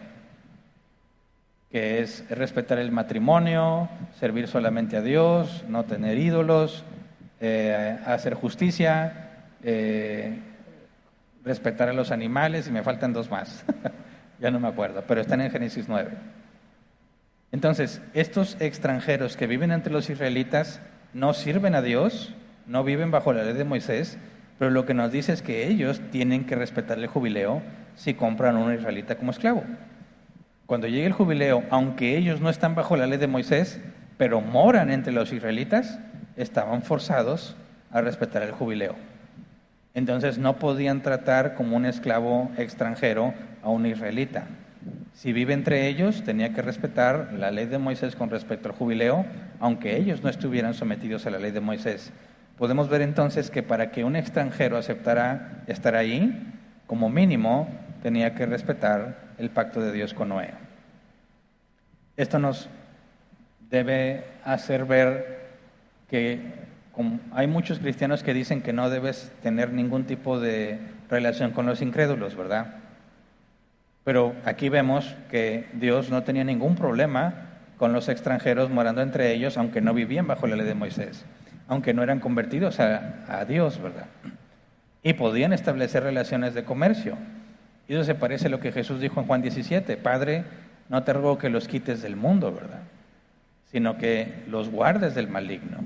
que es respetar el matrimonio, servir solamente a Dios, no tener ídolos, hacer justicia, respetar a los animales, y me faltan 2 más, ya no me acuerdo, pero están en Génesis 9. Entonces, estos extranjeros que viven entre los israelitas no sirven a Dios, no viven bajo la ley de Moisés, pero lo que nos dice es que ellos tienen que respetar el jubileo si compran a un israelita como esclavo. Cuando llegue el jubileo, aunque ellos no están bajo la ley de Moisés, pero moran entre los israelitas, estaban forzados a respetar el jubileo. Entonces no podían tratar como un esclavo extranjero a un israelita. Si vive entre ellos, tenía que respetar la ley de Moisés con respecto al jubileo, aunque ellos no estuvieran sometidos a la ley de Moisés. Podemos ver entonces que para que un extranjero aceptara estar ahí, como mínimo, tenía que respetar el pacto de Dios con Noé. Esto nos debe hacer ver que hay muchos cristianos que dicen que no debes tener ningún tipo de relación con los incrédulos, ¿verdad? Pero aquí vemos que Dios no tenía ningún problema con los extranjeros morando entre ellos, aunque no vivían bajo la ley de Moisés, aunque no eran convertidos a Dios, ¿verdad? Y podían establecer relaciones de comercio. Y eso se parece a lo que Jesús dijo en Juan 17, Padre, no te ruego que los quites del mundo, ¿verdad? Sino que los guardes del maligno.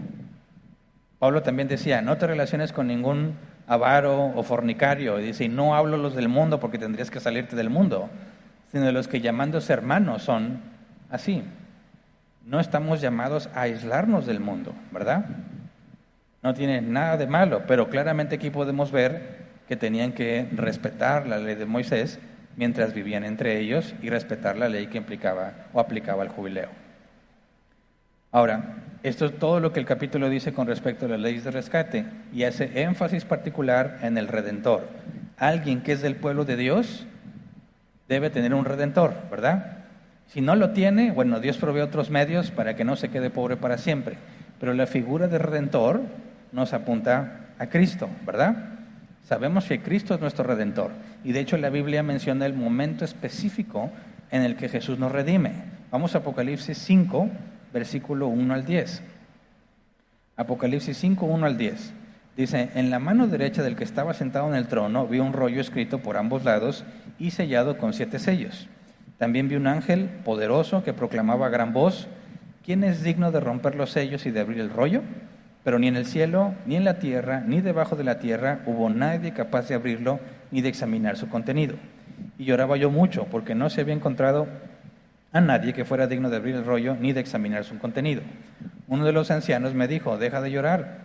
Pablo también decía, no te relaciones con ningún avaro o fornicario, y dice, y no hablo los del mundo porque tendrías que salirte del mundo, sino de los que llamándose hermanos son así. No estamos llamados a aislarnos del mundo, ¿verdad? No tiene nada de malo, pero claramente aquí podemos ver que tenían que respetar la ley de Moisés mientras vivían entre ellos y respetar la ley que implicaba o aplicaba el jubileo. Ahora, esto es todo lo que el capítulo dice con respecto a las leyes de rescate y hace énfasis particular en el Redentor. Alguien que es del pueblo de Dios debe tener un Redentor, ¿verdad? Si no lo tiene, bueno, Dios provee otros medios para que no se quede pobre para siempre. Pero la figura de Redentor nos apunta a Cristo, ¿verdad? Sabemos que Cristo es nuestro Redentor. Y de hecho la Biblia menciona el momento específico en el que Jesús nos redime. Vamos a Apocalipsis 5, versículo 1 al 10. Apocalipsis 5, 1 al 10. Dice, en la mano derecha del que estaba sentado en el trono vi un rollo escrito por ambos lados y sellado con 7 sellos. También vi un ángel poderoso que proclamaba a gran voz, ¿quién es digno de romper los sellos y de abrir el rollo? Pero ni en el cielo, ni en la tierra, ni debajo de la tierra hubo nadie capaz de abrirlo ni de examinar su contenido. Y lloraba yo mucho porque no se había encontrado a nadie que fuera digno de abrir el rollo ni de examinar su contenido. Uno de los ancianos me dijo, deja de llorar,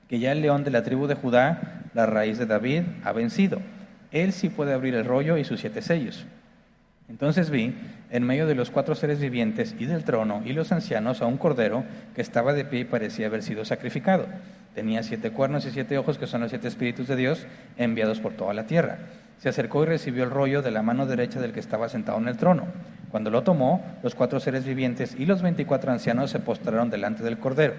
que ya el león de la tribu de Judá, la raíz de David, ha vencido. Él sí puede abrir el rollo y sus 7 sellos. Entonces vi, en medio de los 4 seres vivientes y del trono y los ancianos, a un cordero que estaba de pie y parecía haber sido sacrificado. Tenía 7 cuernos y 7 ojos, que son los 7 espíritus de Dios enviados por toda la tierra. Se acercó y recibió el rollo de la mano derecha del que estaba sentado en el trono. Cuando lo tomó, los 4 seres vivientes y los 24 ancianos se postraron delante del cordero.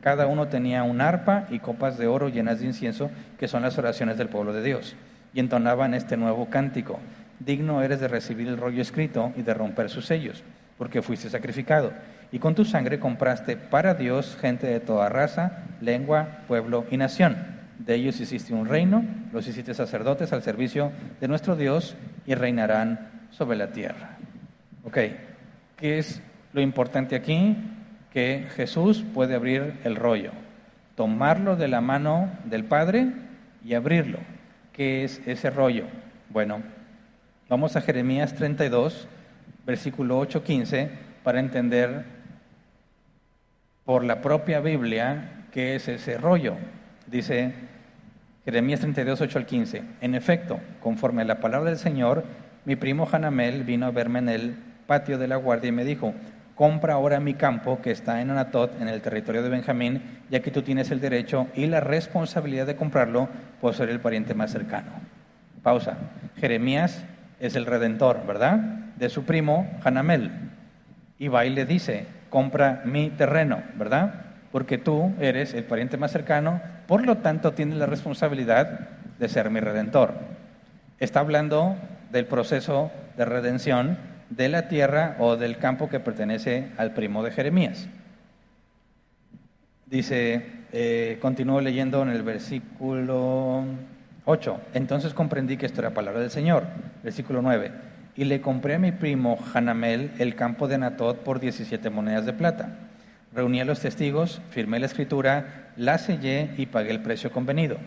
Cada uno tenía un arpa y copas de oro llenas de incienso, que son las oraciones del pueblo de Dios. Y entonaban este nuevo cántico. Digno eres de recibir el rollo escrito y de romper sus sellos, porque fuiste sacrificado. Y con tu sangre compraste para Dios gente de toda raza, lengua, pueblo y nación. De ellos hiciste un reino, los hiciste sacerdotes al servicio de nuestro Dios y reinarán sobre la tierra. Ok, ¿qué es Lo importante aquí, que Jesús puede abrir el rollo, tomarlo de la mano del Padre y abrirlo. ¿Qué es ese rollo? Bueno, vamos a Jeremías 32, versículo 8-15, para entender por la propia Biblia qué es ese rollo. Dice Jeremías 32, 8-15, en efecto, conforme a la palabra del Señor, mi primo Hanamel vino a verme en el patio de la guardia y me dijo, compra ahora mi campo que está en Anatot, en el territorio de Benjamín, ya que tú tienes el derecho y la responsabilidad de comprarlo por ser el pariente más cercano. Pausa. Jeremías es el redentor, ¿verdad? De su primo Hanamel. Y va y le dice, compra mi terreno, ¿verdad? Porque tú eres el pariente más cercano, por lo tanto tienes la responsabilidad de ser mi redentor. Está hablando del proceso de redención de la tierra o del campo que pertenece al primo de Jeremías. Dice, continúo leyendo en el versículo 8. Entonces comprendí que esto era palabra del Señor. Versículo 9. Y le compré a mi primo Hanamel el campo de Anatot por 17 monedas de plata. Reuní a los testigos, firmé la escritura, la sellé y pagué el precio convenido.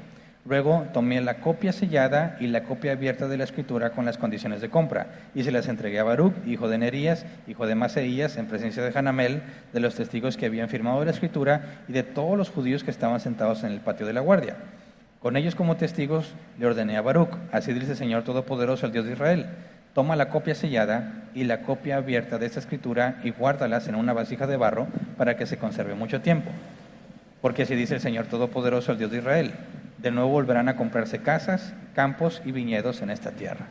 Luego tomé la copia sellada y la copia abierta de la escritura con las condiciones de compra y se las entregué a Baruc, hijo de Nerías, hijo de Maseías, en presencia de Hanamel, de los testigos que habían firmado la escritura y de todos los judíos que estaban sentados en el patio de la guardia. Con ellos como testigos le ordené a Baruc, así dice el Señor Todopoderoso, el Dios de Israel, toma la copia sellada y la copia abierta de esta escritura y guárdalas en una vasija de barro para que se conserve mucho tiempo. Porque así dice el Señor Todopoderoso, el Dios de Israel, de nuevo volverán a comprarse casas, campos y viñedos en esta tierra.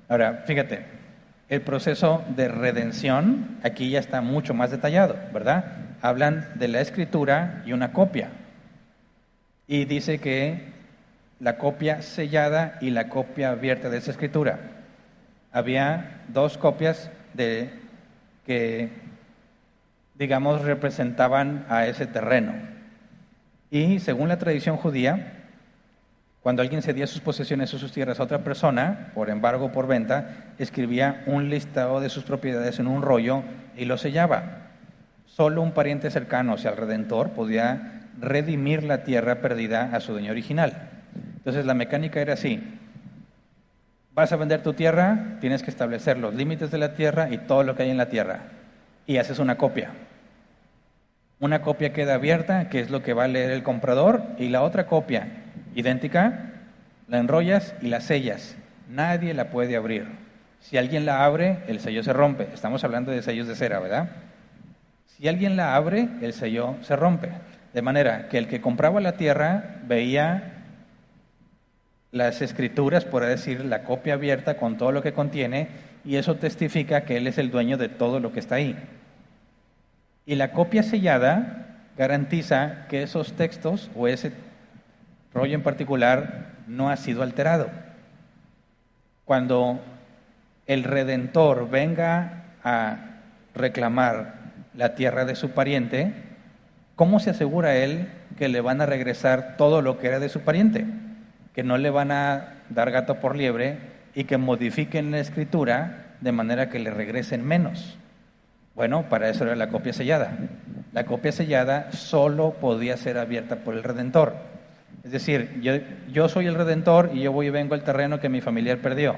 Ahora, fíjate, el proceso de redención aquí ya está mucho más detallado, ¿verdad? Hablan de la escritura y una copia. Y dice que la copia sellada y la copia abierta de esa escritura. Había dos copias que, digamos, representaban a ese terreno. Y según la tradición judía, cuando alguien cedía sus posesiones o sus tierras a otra persona, por embargo o por venta, escribía un listado de sus propiedades en un rollo y lo sellaba. Solo un pariente cercano, o sea, el Redentor, podía redimir la tierra perdida a su dueño original. Entonces la mecánica era así. Vas a vender tu tierra, tienes que establecer los límites de la tierra y todo lo que hay en la tierra. Y haces una copia. Una copia queda abierta, que es lo que va a leer el comprador, y la otra copia, idéntica, la enrollas y la sellas. Nadie la puede abrir. Si alguien la abre, el sello se rompe. Estamos hablando de sellos de cera, ¿verdad? Si alguien la abre, el sello se rompe. De manera que el que compraba la tierra veía las escrituras, por decir, la copia abierta con todo lo que contiene, y eso testifica que él es el dueño de todo lo que está ahí. Y la copia sellada garantiza que esos textos o ese rollo en particular no ha sido alterado. Cuando el Redentor venga a reclamar la tierra de su pariente, ¿cómo se asegura él que le van a regresar todo lo que era de su pariente? Que no le van a dar gato por liebre y que modifiquen la escritura de manera que le regresen menos. Bueno, para eso era la copia sellada. La copia sellada solo podía ser abierta por el Redentor. Es decir, yo soy el Redentor y yo voy y vengo al terreno que mi familiar perdió.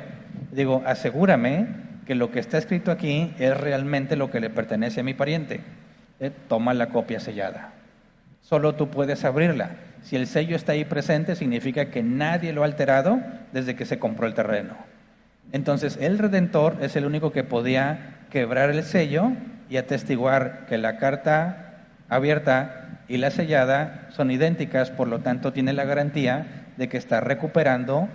Digo, asegúrame que lo que está escrito aquí es realmente lo que le pertenece a mi pariente. Toma la copia sellada. Solo tú puedes abrirla. Si el sello está ahí presente, significa que nadie lo ha alterado desde que se compró el terreno. Entonces, el Redentor es el único que podía quebrar el sello y atestiguar que la carta abierta y la sellada son idénticas, por lo tanto tiene la garantía de que está recuperando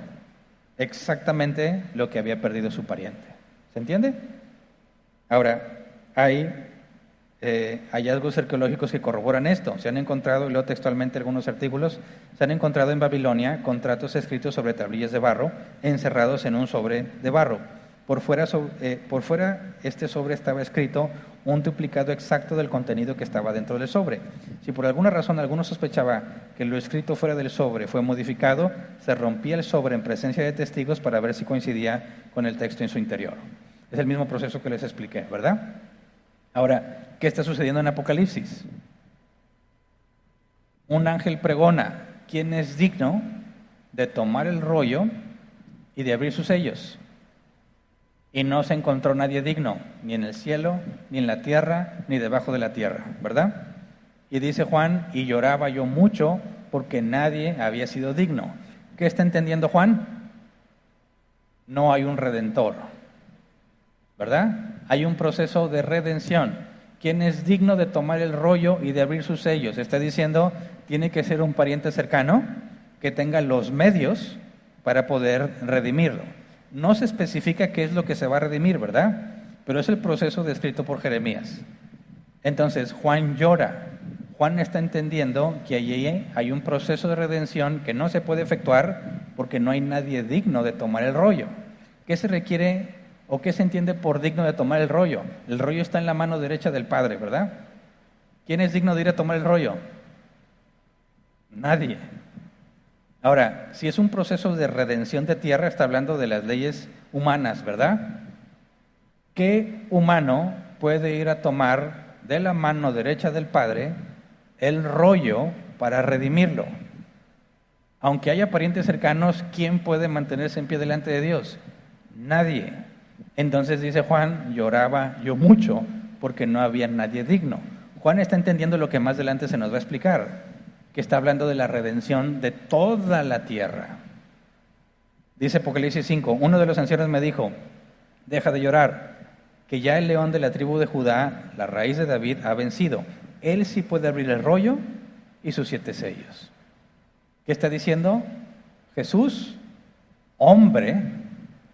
exactamente lo que había perdido su pariente. ¿Se entiende? Ahora, hay hallazgos arqueológicos que corroboran esto. Se han encontrado, y leo textualmente algunos artículos, se han encontrado en Babilonia contratos escritos sobre tablillas de barro encerrados en un sobre de barro. Por fuera este sobre estaba escrito un duplicado exacto del contenido que estaba dentro del sobre. Si por alguna razón alguno sospechaba que lo escrito fuera del sobre fue modificado, se rompía el sobre en presencia de testigos para ver si coincidía con el texto en su interior. Es el mismo proceso que les expliqué, ¿verdad? Ahora, ¿qué está sucediendo en Apocalipsis? Un ángel pregona: ¿quién es digno de tomar el rollo y de abrir sus sellos? Y no se encontró nadie digno, ni en el cielo, ni en la tierra, ni debajo de la tierra, ¿verdad? Y dice Juan: y lloraba yo mucho porque nadie había sido digno. ¿Qué está entendiendo Juan? No hay un redentor, ¿verdad? Hay un proceso de redención. ¿Quién es digno de tomar el rollo y de abrir sus sellos? Está diciendo, tiene que ser un pariente cercano que tenga los medios para poder redimirlo. No se especifica qué es lo que se va a redimir, ¿verdad? Pero es el proceso descrito por Jeremías. Entonces, Juan llora. Juan está entendiendo que allí hay un proceso de redención que no se puede efectuar porque no hay nadie digno de tomar el rollo. ¿Qué se requiere o qué se entiende por digno de tomar el rollo? El rollo está en la mano derecha del Padre, ¿verdad? ¿Quién es digno de ir a tomar el rollo? Nadie. Ahora, si es un proceso de redención de tierra, está hablando de las leyes humanas, ¿verdad? ¿Qué humano puede ir a tomar de la mano derecha del Padre el rollo para redimirlo? Aunque haya parientes cercanos, ¿quién puede mantenerse en pie delante de Dios? Nadie. Entonces dice Juan, lloraba yo mucho porque no había nadie digno. Juan está entendiendo lo que más adelante se nos va a explicar, que está hablando de la redención de toda la tierra. Dice Apocalipsis 5, uno de los ancianos me dijo: deja de llorar, que ya el león de la tribu de Judá, la raíz de David, ha vencido. Él sí puede abrir el rollo y sus 7 sellos. ¿Qué está diciendo? Jesús, hombre,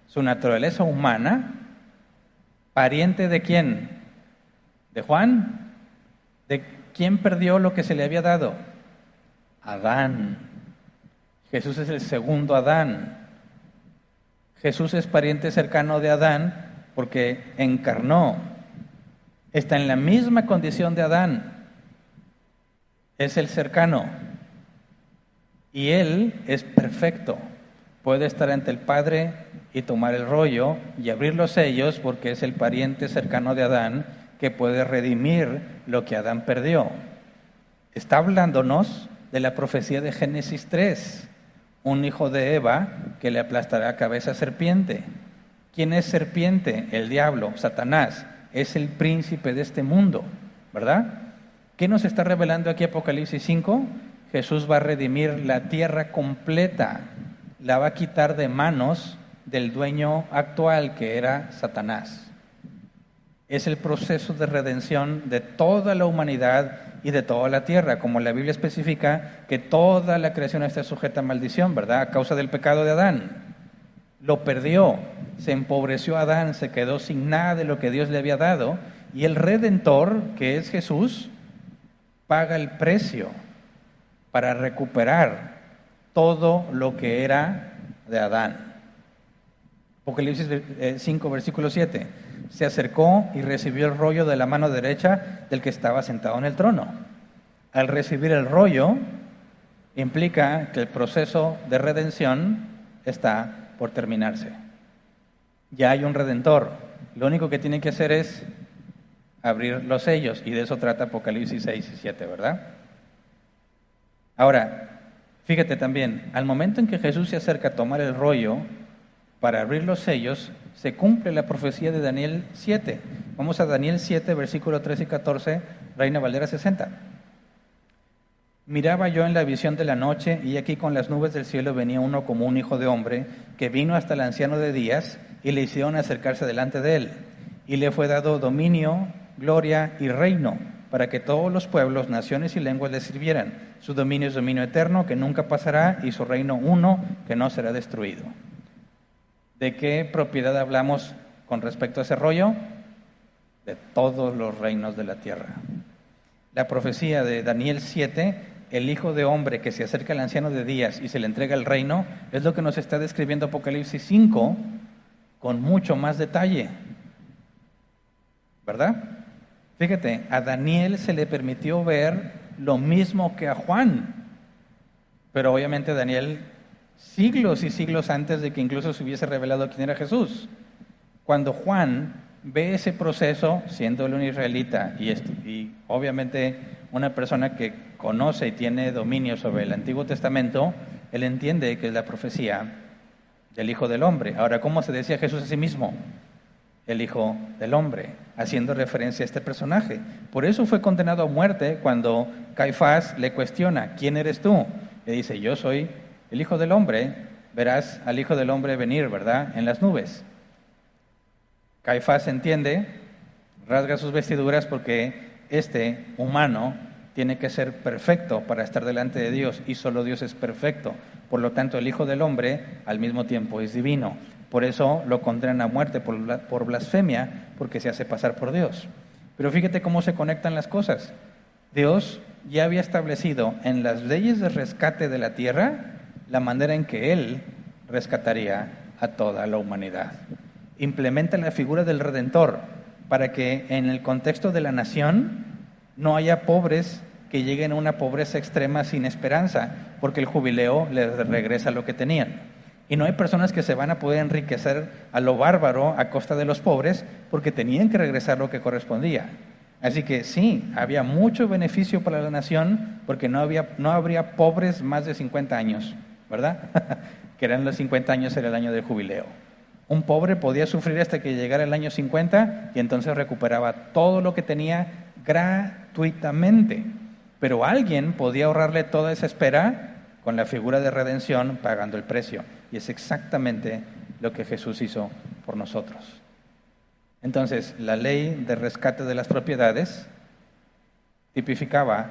su naturaleza humana, pariente ¿de quién? ¿De Juan? ¿De quién perdió lo que se le había dado? Adán. Jesús es el segundo Adán. Jesús es pariente cercano de Adán porque encarnó. Está en la misma condición de Adán. Es el cercano. Y Él es perfecto. Puede estar ante el Padre y tomar el rollo y abrir los sellos porque es el pariente cercano de Adán que puede redimir lo que Adán perdió. Está hablándonos de la profecía de Génesis 3, un hijo de Eva que le aplastará cabeza a serpiente. ¿Quién es serpiente? El diablo, Satanás, es el príncipe de este mundo, ¿verdad? ¿Qué nos está revelando aquí Apocalipsis 5? Jesús va a redimir la tierra completa, la va a quitar de manos del dueño actual que era Satanás. Es el proceso de redención de toda la humanidad y de toda la tierra, como la Biblia especifica que toda la creación está sujeta a maldición, ¿verdad? A causa del pecado de Adán. Lo perdió, se empobreció Adán, se quedó sin nada de lo que Dios le había dado, y el Redentor, que es Jesús, paga el precio para recuperar todo lo que era de Adán. Apocalipsis 5, versículo 7. Se acercó y recibió el rollo de la mano derecha del que estaba sentado en el trono. Al recibir el rollo, implica que el proceso de redención está por terminarse. Ya hay un redentor. Lo único que tiene que hacer es abrir los sellos, y de eso trata Apocalipsis 6 y 7, ¿verdad? Ahora, fíjate también, al momento en que Jesús se acerca a tomar el rollo para abrir los sellos, se cumple la profecía de Daniel 7. Vamos a Daniel 7, versículo 13 y 14, Reina Valera 60. Miraba yo en la visión de la noche, y aquí con las nubes del cielo venía uno como un hijo de hombre, que vino hasta el anciano de días, y le hicieron acercarse delante de él. Y le fue dado dominio, gloria y reino, para que todos los pueblos, naciones y lenguas le sirvieran. Su dominio es dominio eterno, que nunca pasará, y su reino uno, que no será destruido. ¿De qué propiedad hablamos con respecto a ese rollo? De todos los reinos de la tierra. La profecía de Daniel 7, el hijo de hombre que se acerca al anciano de días y se le entrega el reino, es lo que nos está describiendo Apocalipsis 5 con mucho más detalle, ¿verdad? Fíjate, a Daniel se le permitió ver lo mismo que a Juan, pero obviamente Daniel siglos y siglos antes de que incluso se hubiese revelado quién era Jesús. Cuando Juan ve ese proceso siendo él un israelita y obviamente una persona que conoce y tiene dominio sobre el Antiguo Testamento, él entiende que es la profecía del Hijo del Hombre. Ahora, ¿cómo se decía Jesús a sí mismo? El Hijo del Hombre, haciendo referencia a este personaje. Por eso fue condenado a muerte cuando Caifás le cuestiona, ¿quién eres tú? Le dice, yo soy el Hijo del Hombre, verás al Hijo del Hombre venir, ¿verdad?, en las nubes. Caifás entiende, rasga sus vestiduras porque este humano tiene que ser perfecto para estar delante de Dios y solo Dios es perfecto. Por lo tanto, el Hijo del Hombre al mismo tiempo es divino. Por eso lo condenan a muerte por blasfemia, porque se hace pasar por Dios. Pero fíjate cómo se conectan las cosas. Dios ya había establecido en las leyes de rescate de la tierra la manera en que Él rescataría a toda la humanidad. Implementa la figura del Redentor para que en el contexto de la nación no haya pobres que lleguen a una pobreza extrema sin esperanza, porque el jubileo les regresa lo que tenían. Y no hay personas que se van a poder enriquecer a lo bárbaro a costa de los pobres porque tenían que regresar lo que correspondía. Así que sí, había mucho beneficio para la nación porque no habría pobres más de 50 años, ¿verdad? Que eran los 50 años, era el año del jubileo. Un pobre podía sufrir hasta que llegara el año 50 y entonces recuperaba todo lo que tenía gratuitamente. Pero alguien podía ahorrarle toda esa espera con la figura de redención pagando el precio. Y es exactamente lo que Jesús hizo por nosotros. Entonces, la ley de rescate de las propiedades tipificaba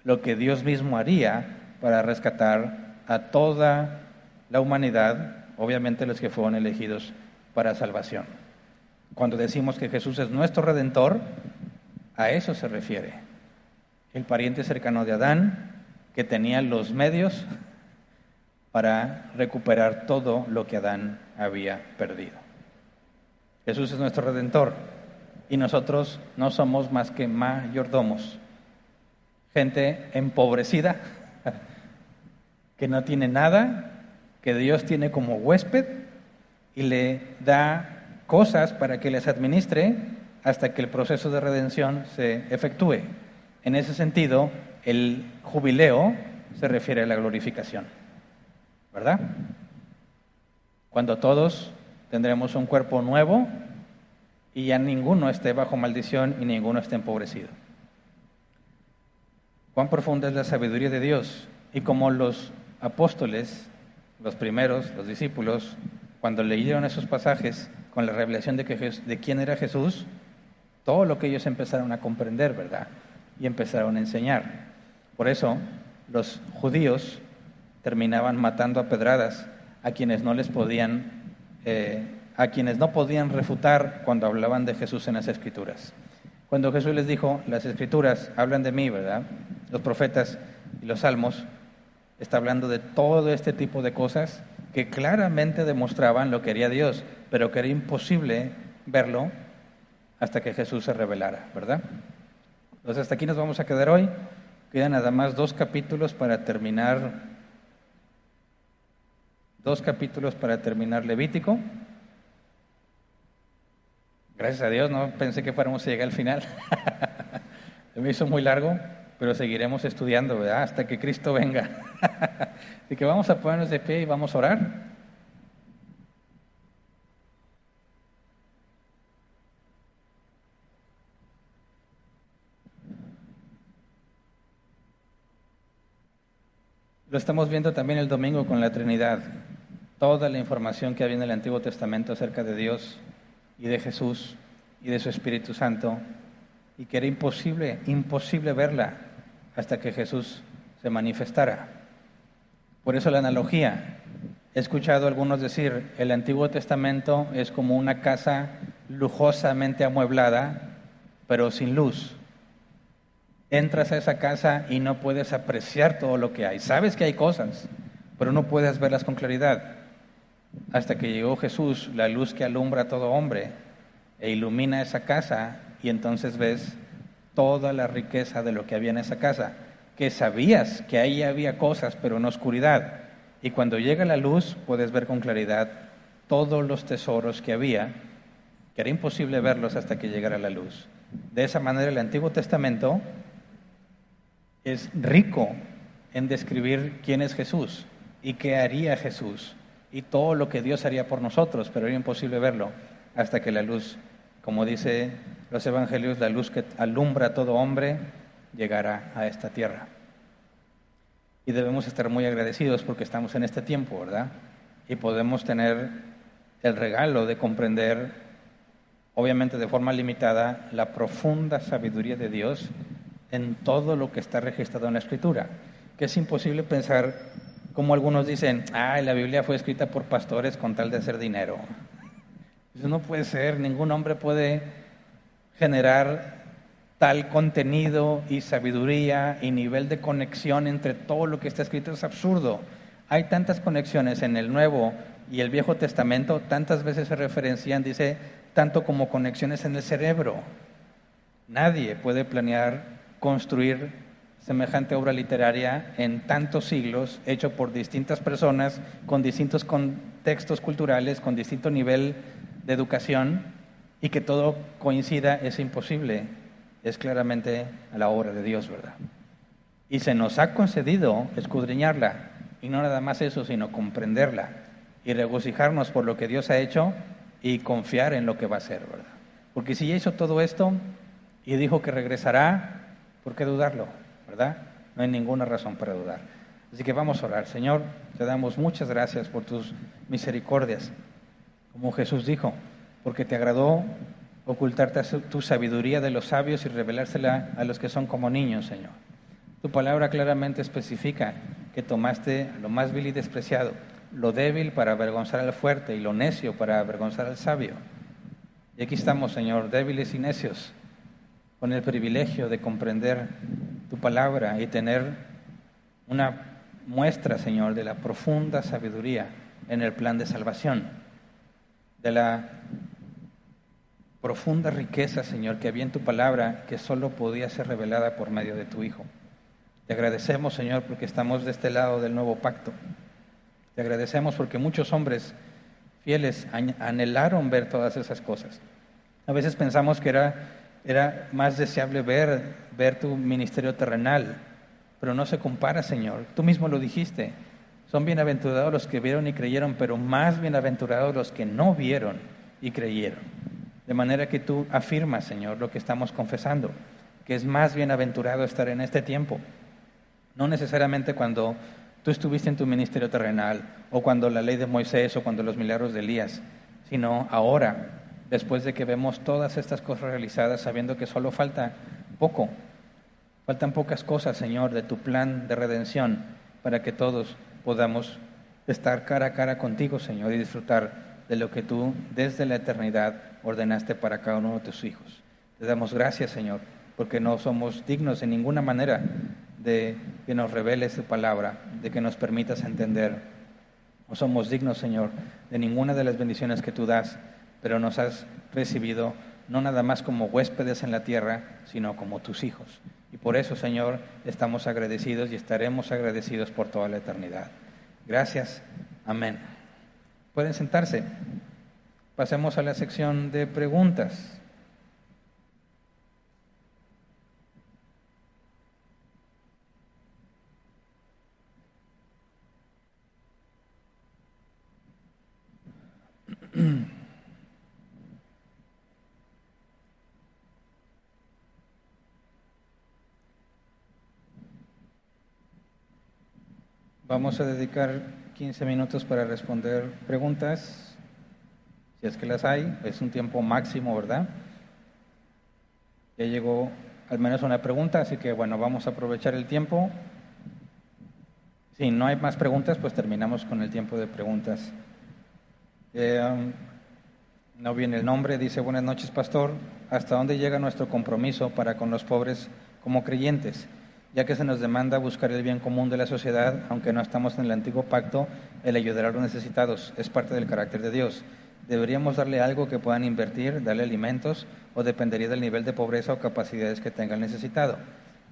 lo que Dios mismo haría para rescatar a toda la humanidad, obviamente los que fueron elegidos para salvación. Cuando decimos que Jesús es nuestro Redentor, a eso se refiere. El pariente cercano de Adán, que tenía los medios para recuperar todo lo que Adán había perdido. Jesús es nuestro Redentor y nosotros no somos más que mayordomos, gente empobrecida, que no tiene nada, que Dios tiene como huésped y le da cosas para que les administre hasta que el proceso de redención se efectúe. En ese sentido, el jubileo se refiere a la glorificación, ¿verdad? Cuando todos tendremos un cuerpo nuevo y ya ninguno esté bajo maldición y ninguno esté empobrecido. Cuán profunda es la sabiduría de Dios y como los apóstoles, los primeros, los discípulos, cuando leyeron esos pasajes con la revelación de quién era Jesús, todo lo que ellos empezaron a comprender, ¿verdad? Y empezaron a enseñar. Por eso los judíos terminaban matando a pedradas a quienes no podían refutar cuando hablaban de Jesús en las Escrituras. Cuando Jesús les dijo, las Escrituras hablan de mí, ¿verdad? Los profetas y los salmos, está hablando de todo este tipo de cosas que claramente demostraban lo que haría Dios, pero que era imposible verlo hasta que Jesús se revelara, ¿verdad? Entonces hasta aquí nos vamos a quedar hoy. Quedan nada más 2 capítulos para terminar Levítico. Gracias a Dios, no pensé que fuéramos a llegar al final. Se me hizo muy largo, pero seguiremos estudiando, ¿verdad? Hasta que Cristo venga. Así que vamos a ponernos de pie y vamos a orar. Lo estamos viendo también el domingo con la Trinidad. Toda la información que había en el Antiguo Testamento acerca de Dios y de Jesús y de su Espíritu Santo, y que era imposible verla hasta que Jesús se manifestara. Por eso la analogía. He escuchado a algunos decir, el Antiguo Testamento es como una casa lujosamente amueblada, pero sin luz. Entras a esa casa y no puedes apreciar todo lo que hay. Sabes que hay cosas, pero no puedes verlas con claridad. Hasta que llegó Jesús, la luz que alumbra a todo hombre, e ilumina esa casa, y entonces ves toda la riqueza de lo que había en esa casa, que sabías que ahí había cosas, pero en oscuridad. Y cuando llega la luz, puedes ver con claridad todos los tesoros que había, que era imposible verlos hasta que llegara la luz. De esa manera el Antiguo Testamento es rico en describir quién es Jesús y qué haría Jesús y todo lo que Dios haría por nosotros, pero era imposible verlo hasta que la luz, como dice los evangelios, la luz que alumbra a todo hombre, llegará a esta tierra. Y debemos estar muy agradecidos porque estamos en este tiempo, ¿verdad? Y podemos tener el regalo de comprender, obviamente de forma limitada, la profunda sabiduría de Dios en todo lo que está registrado en la Escritura, que es imposible pensar, como algunos dicen, la Biblia fue escrita por pastores con tal de hacer dinero. Eso no puede ser, ningún hombre puede generar tal contenido y sabiduría y nivel de conexión entre todo lo que está escrito. Es absurdo. Hay tantas conexiones en el Nuevo y el Viejo Testamento, tantas veces se referencian, dice, tanto como conexiones en el cerebro. Nadie puede planear construir semejante obra literaria en tantos siglos, hecho por distintas personas, con distintos contextos culturales, con distinto nivel de educación, y que todo coincida es imposible. Es claramente a la obra de Dios, ¿verdad? Y se nos ha concedido escudriñarla, y no nada más eso, sino comprenderla y regocijarnos por lo que Dios ha hecho y confiar en lo que va a hacer, ¿verdad? Porque si ya hizo todo esto y dijo que regresará, ¿por qué dudarlo, verdad? No hay ninguna razón para dudar. Así que vamos a orar. Señor, te damos muchas gracias por tus misericordias, como Jesús dijo, porque te agradó ocultarte tu sabiduría de los sabios y revelársela a los que son como niños, Señor. Tu palabra claramente especifica que tomaste lo más vil y despreciado, lo débil para avergonzar al fuerte y lo necio para avergonzar al sabio. Y aquí estamos, Señor, débiles y necios, con el privilegio de comprender tu palabra y tener una muestra, Señor, de la profunda sabiduría en el plan de salvación, de la profunda riqueza, Señor, que había en tu palabra, que solo podía ser revelada por medio de tu Hijo. Te agradecemos, Señor, porque estamos de este lado del nuevo pacto. Te agradecemos porque muchos hombres fieles anhelaron ver todas esas cosas. A veces pensamos que era más deseable ver tu ministerio terrenal, pero no se compara, Señor. Tú mismo lo dijiste. Son bienaventurados los que vieron y creyeron, pero más bienaventurados los que no vieron y creyeron. De manera que tú afirmas, Señor, lo que estamos confesando, que es más bienaventurado estar en este tiempo. No necesariamente cuando tú estuviste en tu ministerio terrenal, o cuando la ley de Moisés, o cuando los milagros de Elías, sino ahora, después de que vemos todas estas cosas realizadas, sabiendo que solo faltan pocas cosas, Señor, de tu plan de redención, para que todos podamos estar cara a cara contigo, Señor, y disfrutar de lo que tú desde la eternidad ordenaste para cada uno de tus hijos. Te damos gracias, Señor, porque no somos dignos en ninguna manera de que nos reveles tu palabra, de que nos permitas entender. No somos dignos, Señor, de ninguna de las bendiciones que tú das, pero nos has recibido no nada más como huéspedes en la tierra, sino como tus hijos. Y por eso, Señor, estamos agradecidos y estaremos agradecidos por toda la eternidad. Gracias. Amén. Pueden sentarse. Pasemos a la sección de preguntas. Vamos a dedicar 15 minutos para responder preguntas, si es que las hay. Es un tiempo máximo, ¿verdad? Ya llegó al menos una pregunta, así que bueno, vamos a aprovechar el tiempo. Si no hay más preguntas, pues terminamos con el tiempo de preguntas. No viene el nombre, dice: buenas noches, pastor. ¿Hasta dónde llega nuestro compromiso para con los pobres como creyentes? Ya que se nos demanda buscar el bien común de la sociedad, aunque no estamos en el antiguo pacto, el ayudar a los necesitados es parte del carácter de Dios. ¿Deberíamos darle algo que puedan invertir, darle alimentos, o dependería del nivel de pobreza o capacidades que tenga el necesitado?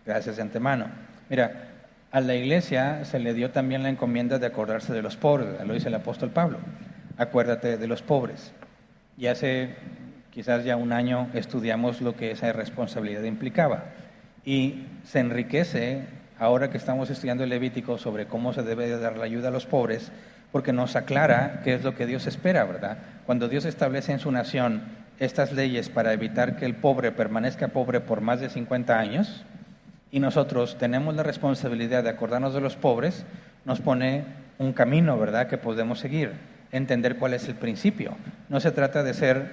Gracias de antemano. Mira, a la iglesia se le dio también la encomienda de acordarse de los pobres, lo dice el apóstol Pablo. Acuérdate de los pobres. Y hace quizás ya un año estudiamos lo que esa responsabilidad implicaba. Y se enriquece, ahora que estamos estudiando el Levítico, sobre cómo se debe dar la ayuda a los pobres, porque nos aclara qué es lo que Dios espera, ¿verdad? Cuando Dios establece en su nación estas leyes para evitar que el pobre permanezca pobre por más de 50 años, y nosotros tenemos la responsabilidad de acordarnos de los pobres, nos pone un camino, ¿verdad?, que podemos seguir, entender cuál es el principio. No se trata de ser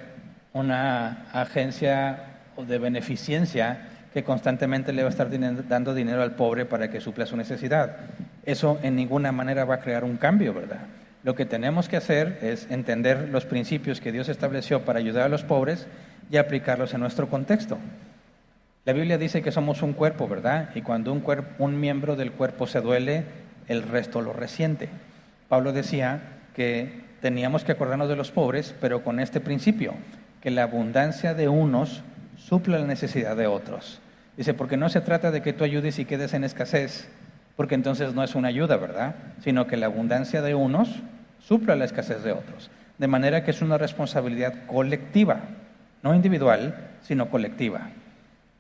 una agencia de beneficencia que constantemente le va a estar dando dinero al pobre para que supla su necesidad. Eso en ninguna manera va a crear un cambio, ¿verdad? Lo que tenemos que hacer es entender los principios que Dios estableció para ayudar a los pobres y aplicarlos en nuestro contexto. La Biblia dice que somos un cuerpo, ¿verdad? Y cuando un miembro del cuerpo se duele, el resto lo resiente. Pablo decía que teníamos que acordarnos de los pobres, pero con este principio, que la abundancia de unos supla la necesidad de otros. Dice, porque no se trata de que tú ayudes y quedes en escasez, porque entonces no es una ayuda, ¿verdad? Sino que la abundancia de unos supla la escasez de otros. De manera que es una responsabilidad colectiva, no individual, sino colectiva.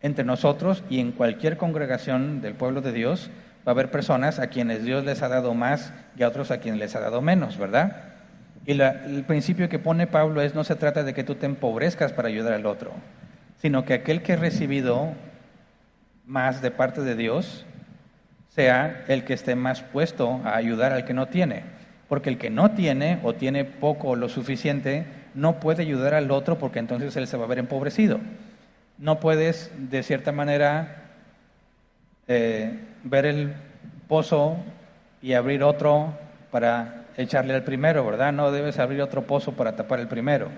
Entre nosotros y en cualquier congregación del pueblo de Dios va a haber personas a quienes Dios les ha dado más y a otros a quienes les ha dado menos, ¿verdad? Y el principio que pone Pablo es, no se trata de que tú te empobrezcas para ayudar al otro, sino que aquel que ha recibido más de parte de Dios sea el que esté más puesto a ayudar al que no tiene. Porque el que no tiene o tiene poco o lo suficiente no puede ayudar al otro porque entonces él se va a ver empobrecido. No puedes, de cierta manera, ver el pozo y abrir otro para echarle al primero, ¿verdad? No debes abrir otro pozo para tapar el primero.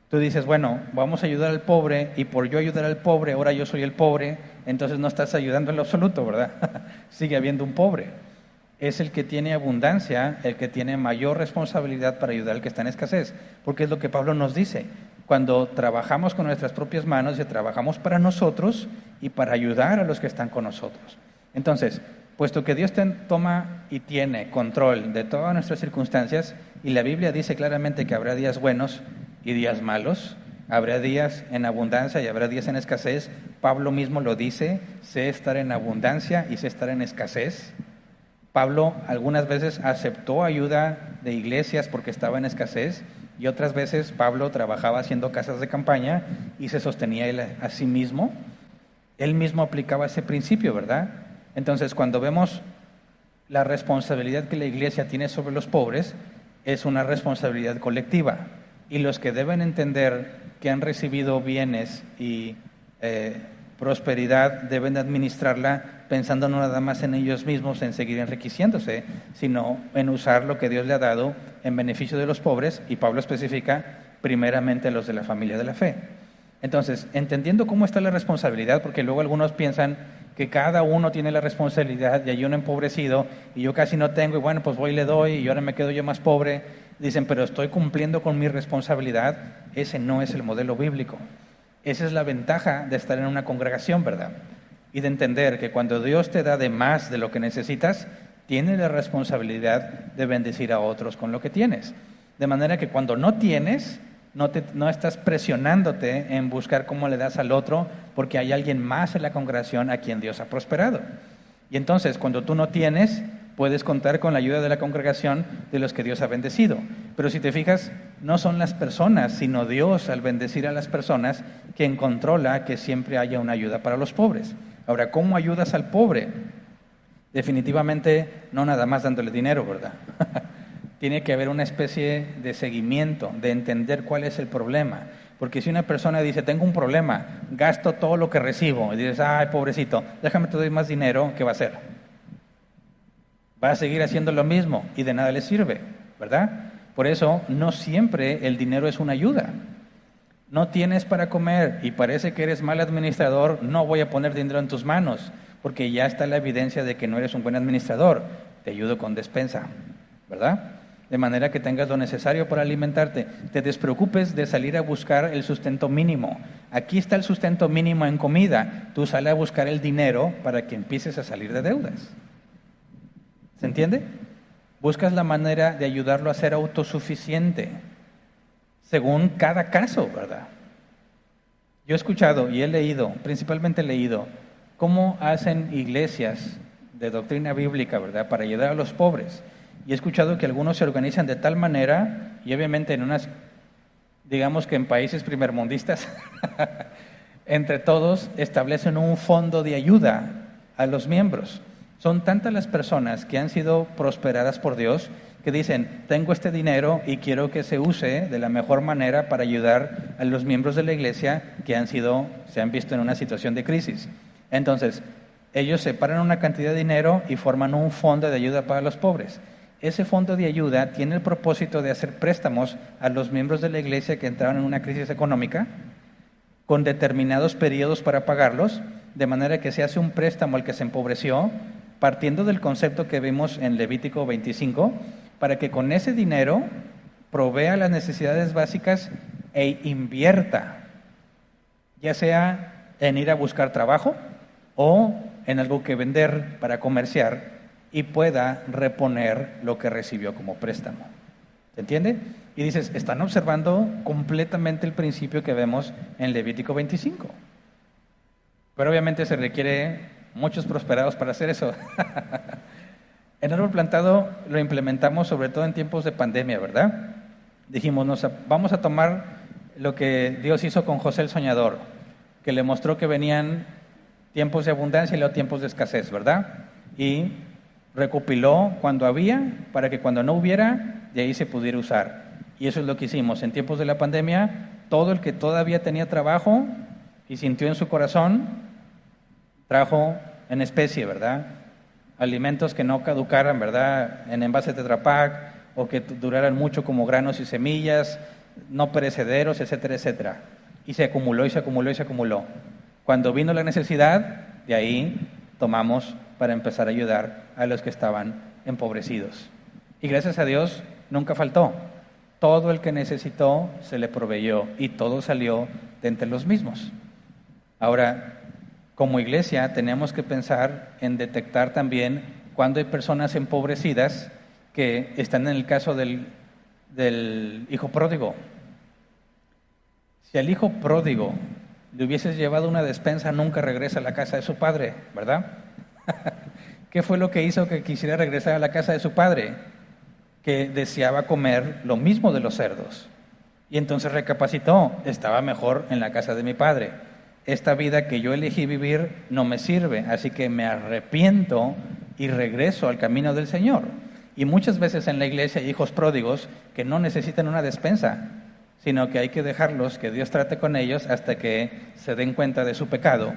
Tú dices, bueno, vamos a ayudar al pobre y por yo ayudar al pobre, ahora yo soy el pobre, entonces no estás ayudando en lo absoluto, ¿verdad? Sigue habiendo un pobre. Es el que tiene abundancia, el que tiene mayor responsabilidad para ayudar al que está en escasez, porque es lo que Pablo nos dice. Cuando trabajamos con nuestras propias manos, trabajamos para nosotros y para ayudar a los que están con nosotros. Entonces, puesto que Dios toma y tiene control de todas nuestras circunstancias, y la Biblia dice claramente que habrá días buenos y días malos, habrá días en abundancia y habrá días en escasez. Pablo mismo lo dice, sé estar en abundancia y sé estar en escasez. Pablo algunas veces aceptó ayuda de iglesias porque estaba en escasez, y otras veces Pablo trabajaba haciendo casas de campaña y se sostenía él a sí mismo. Él mismo aplicaba ese principio, ¿verdad? Entonces, cuando vemos la responsabilidad que la iglesia tiene sobre los pobres, es una responsabilidad colectiva. Y los que deben entender que han recibido bienes y prosperidad deben administrarla pensando no nada más en ellos mismos, en seguir enriqueciéndose, sino en usar lo que Dios le ha dado en beneficio de los pobres, y Pablo especifica primeramente los de la familia de la fe. Entonces, entendiendo cómo está la responsabilidad, porque luego algunos piensan que cada uno tiene la responsabilidad y hay uno empobrecido y yo casi no tengo y bueno, pues voy y le doy y ahora me quedo yo más pobre. Dicen, pero estoy cumpliendo con mi responsabilidad. Ese no es el modelo bíblico. Esa es la ventaja de estar en una congregación, ¿verdad? Y de entender que cuando Dios te da de más de lo que necesitas, tienes la responsabilidad de bendecir a otros con lo que tienes. De manera que cuando no tienes, no estás presionándote en buscar cómo le das al otro, porque hay alguien más en la congregación a quien Dios ha prosperado. Y entonces, cuando tú no tienes, puedes contar con la ayuda de la congregación de los que Dios ha bendecido. Pero si te fijas, no son las personas, sino Dios, al bendecir a las personas, quien controla que siempre haya una ayuda para los pobres. Ahora, ¿cómo ayudas al pobre? Definitivamente no nada más dándole dinero, ¿verdad? Tiene que haber una especie de seguimiento, de entender cuál es el problema. Porque si una persona dice, tengo un problema, gasto todo lo que recibo, y dices, ay, pobrecito, déjame te doy más dinero, ¿qué va a hacer? Va a seguir haciendo lo mismo y de nada le sirve, ¿verdad? Por eso, no siempre el dinero es una ayuda. No tienes para comer y parece que eres mal administrador, no voy a poner dinero en tus manos, porque ya está la evidencia de que no eres un buen administrador. Te ayudo con despensa, ¿verdad? De manera que tengas lo necesario para alimentarte. Te despreocupes de salir a buscar el sustento mínimo. Aquí está el sustento mínimo en comida. Tú sale a buscar el dinero para que empieces a salir de deudas. ¿Se entiende? Buscas la manera de ayudarlo a ser autosuficiente, según cada caso, ¿verdad? Yo he escuchado y he leído, principalmente he leído, cómo hacen iglesias de doctrina bíblica, ¿verdad?, para ayudar a los pobres. Y he escuchado que algunos se organizan de tal manera, y obviamente en unas, digamos que en países primermundistas, entre todos establecen un fondo de ayuda a los miembros. Son tantas las personas que han sido prosperadas por Dios que dicen, tengo este dinero y quiero que se use de la mejor manera para ayudar a los miembros de la iglesia que se han visto en una situación de crisis. Entonces, ellos separan una cantidad de dinero y forman un fondo de ayuda para los pobres. Ese fondo de ayuda tiene el propósito de hacer préstamos a los miembros de la iglesia que entraron en una crisis económica con determinados periodos para pagarlos, de manera que se hace un préstamo al que se empobreció, partiendo del concepto que vimos en Levítico 25, para que con ese dinero provea las necesidades básicas e invierta, ya sea en ir a buscar trabajo o en algo que vender para comerciar y pueda reponer lo que recibió como préstamo. ¿Se entiende? Y dices, están observando completamente el principio que vemos en Levítico 25. Pero obviamente se requiere muchos prosperados para hacer eso. El árbol plantado lo implementamos sobre todo en tiempos de pandemia, ¿verdad? Dijimos, vamos a tomar lo que Dios hizo con José el Soñador, que le mostró que venían tiempos de abundancia y luego tiempos de escasez, ¿verdad? Y recopiló cuando había, para que cuando no hubiera, de ahí se pudiera usar. Y eso es lo que hicimos. En tiempos de la pandemia, todo el que todavía tenía trabajo y sintió en su corazón, trajo en especie, ¿verdad? Alimentos que no caducaran, ¿verdad?, en envases de Tetra Pak, o que duraran mucho como granos y semillas, no perecederos, etcétera, etcétera. Y se acumuló y se acumuló y se acumuló. Cuando vino la necesidad, de ahí tomamos para empezar a ayudar a los que estaban empobrecidos. Y gracias a Dios nunca faltó. Todo el que necesitó se le proveyó y todo salió de entre los mismos. Ahora, como iglesia tenemos que pensar en detectar también cuando hay personas empobrecidas que están en el caso del hijo pródigo. Si al hijo pródigo le hubieses llevado una despensa, nunca regresa a la casa de su padre, ¿verdad? ¿Qué fue lo que hizo que quisiera regresar a la casa de su padre? Que deseaba comer lo mismo de los cerdos. Y entonces recapacitó, estaba mejor en la casa de mi padre. Esta vida que yo elegí vivir no me sirve, así que me arrepiento y regreso al camino del Señor. Y muchas veces en la iglesia hay hijos pródigos que no necesitan una despensa, sino que hay que dejarlos, que Dios trate con ellos hasta que se den cuenta de su pecado,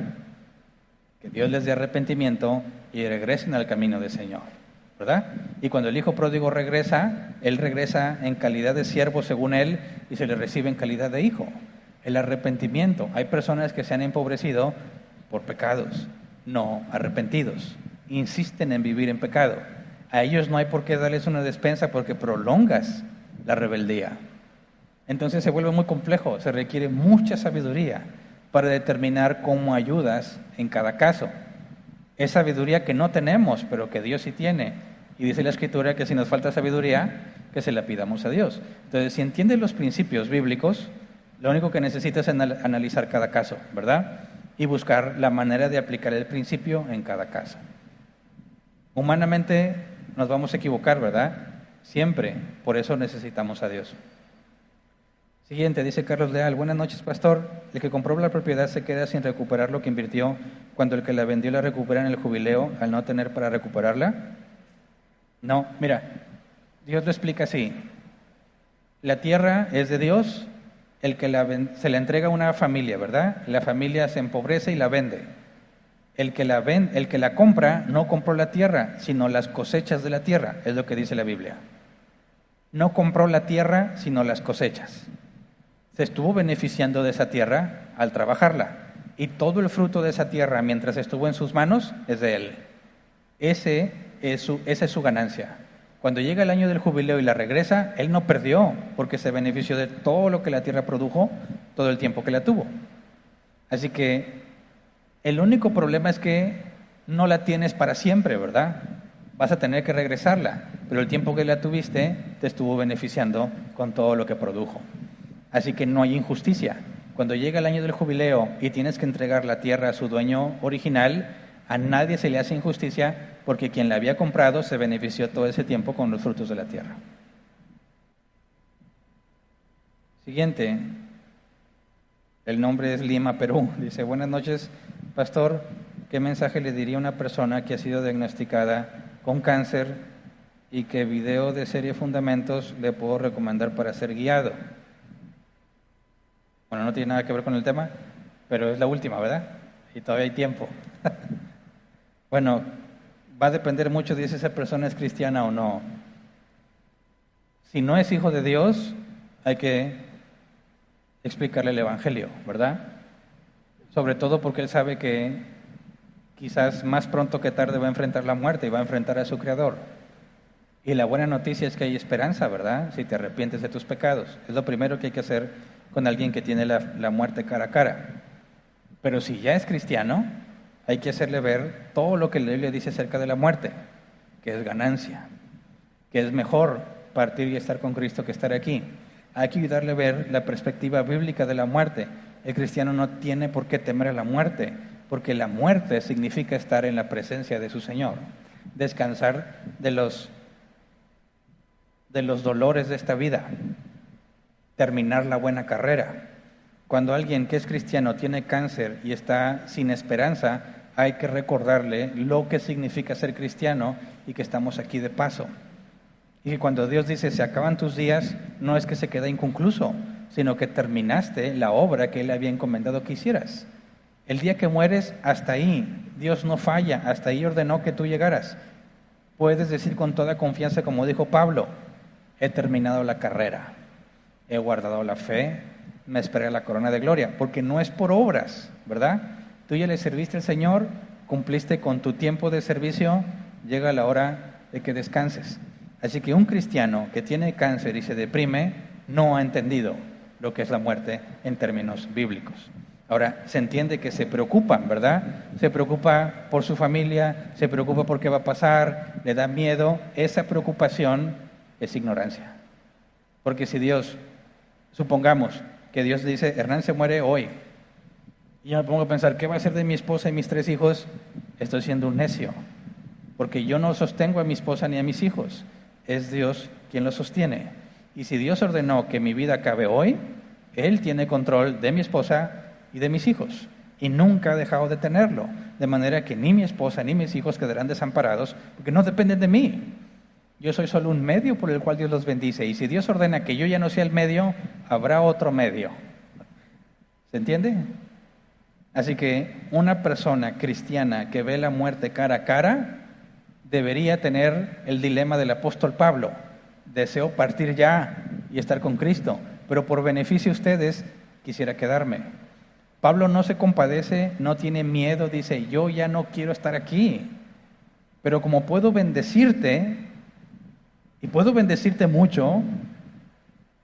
que Dios les dé arrepentimiento y regresen al camino del Señor, ¿verdad? Y cuando el hijo pródigo regresa, él regresa en calidad de siervo según él y se le recibe en calidad de hijo. El arrepentimiento. Hay personas que se han empobrecido por pecados, no arrepentidos. Insisten en vivir en pecado. A ellos no hay por qué darles una despensa porque prolongas la rebeldía. Entonces se vuelve muy complejo, se requiere mucha sabiduría para determinar cómo ayudas en cada caso. Es sabiduría que no tenemos, pero que Dios sí tiene. Y dice la Escritura que si nos falta sabiduría, que se la pidamos a Dios. Entonces, si entiendes los principios bíblicos, lo único que necesitas es analizar cada caso, ¿verdad? Y buscar la manera de aplicar el principio en cada caso. Humanamente nos vamos a equivocar, ¿verdad? Siempre. Por eso necesitamos a Dios. Siguiente, dice Carlos Leal. Buenas noches, pastor. El que compró la propiedad se queda sin recuperar lo que invirtió cuando el que la vendió la recupera en el jubileo al no tener para recuperarla. No, mira, Dios lo explica así. La tierra es de Dios. El que se la entrega a una familia, ¿verdad? La familia se empobrece y la vende. El que la compra no compró la tierra, sino las cosechas de la tierra, es lo que dice la Biblia. No compró la tierra, sino las cosechas. Se estuvo beneficiando de esa tierra al trabajarla. Y todo el fruto de esa tierra, mientras estuvo en sus manos, es de él. Esa es su ganancia. Cuando llega el año del jubileo y la regresa, él no perdió, porque se benefició de todo lo que la tierra produjo todo el tiempo que la tuvo. Así que el único problema es que no la tienes para siempre, ¿verdad? Vas a tener que regresarla, pero el tiempo que la tuviste te estuvo beneficiando con todo lo que produjo. Así que no hay injusticia. Cuando llega el año del jubileo y tienes que entregar la tierra a su dueño original, a nadie se le hace injusticia porque quien la había comprado se benefició todo ese tiempo con los frutos de la tierra. Siguiente. El nombre es Lima, Perú. Dice, buenas noches, pastor. ¿Qué mensaje le diría a una persona que ha sido diagnosticada con cáncer y qué video de serie Fundamentos le puedo recomendar para ser guiado? Bueno, no tiene nada que ver con el tema, pero es la última, ¿verdad? Y todavía hay tiempo. Bueno, va a depender mucho de si esa persona es cristiana o no. Si no es hijo de Dios, hay que explicarle el Evangelio, ¿verdad? Sobre todo porque él sabe que quizás más pronto que tarde va a enfrentar la muerte y va a enfrentar a su Creador. Y la buena noticia es que hay esperanza, ¿verdad? Si te arrepientes de tus pecados. Es lo primero que hay que hacer con alguien que tiene la muerte cara a cara. Pero si ya es cristiano, hay que hacerle ver todo lo que la Biblia dice acerca de la muerte, que es ganancia, que es mejor partir y estar con Cristo que estar aquí. Hay que ayudarle a ver la perspectiva bíblica de la muerte. El cristiano no tiene por qué temer a la muerte, porque la muerte significa estar en la presencia de su Señor, descansar de los dolores de esta vida, terminar la buena carrera. Cuando alguien que es cristiano tiene cáncer y está sin esperanza, hay que recordarle lo que significa ser cristiano y que estamos aquí de paso. Y que cuando Dios dice, se acaban tus días, no es que se queda inconcluso, sino que terminaste la obra que Él había encomendado que hicieras. El día que mueres, hasta ahí, Dios no falla, hasta ahí ordenó que tú llegaras. Puedes decir con toda confianza, como dijo Pablo, he terminado la carrera, he guardado la fe, me esperé la corona de gloria, porque no es por obras, ¿verdad? Tú ya le serviste al Señor, cumpliste con tu tiempo de servicio, llega la hora de que descanses. Así que un cristiano que tiene cáncer y se deprime no ha entendido lo que es la muerte en términos bíblicos. Ahora, se entiende que se preocupan, ¿verdad? Se preocupa por su familia, se preocupa por qué va a pasar, le da miedo. Esa preocupación es ignorancia. Porque si Dios, supongamos que Dios dice, Hernán se muere hoy, y yo me pongo a pensar, ¿qué va a hacer de mi esposa y mis 3 hijos? Estoy siendo un necio, porque yo no sostengo a mi esposa ni a mis hijos. Es Dios quien los sostiene. Y si Dios ordenó que mi vida acabe hoy, Él tiene control de mi esposa y de mis hijos. Y nunca ha dejado de tenerlo. De manera que ni mi esposa ni mis hijos quedarán desamparados, porque no dependen de mí. Yo soy solo un medio por el cual Dios los bendice. Y si Dios ordena que yo ya no sea el medio, habrá otro medio. ¿Se entiende? Así que una persona cristiana que ve la muerte cara a cara debería tener el dilema del apóstol Pablo. Deseo partir ya y estar con Cristo, pero por beneficio de ustedes quisiera quedarme. Pablo no se compadece, no tiene miedo, dice, yo ya no quiero estar aquí, pero como puedo bendecirte, y puedo bendecirte mucho,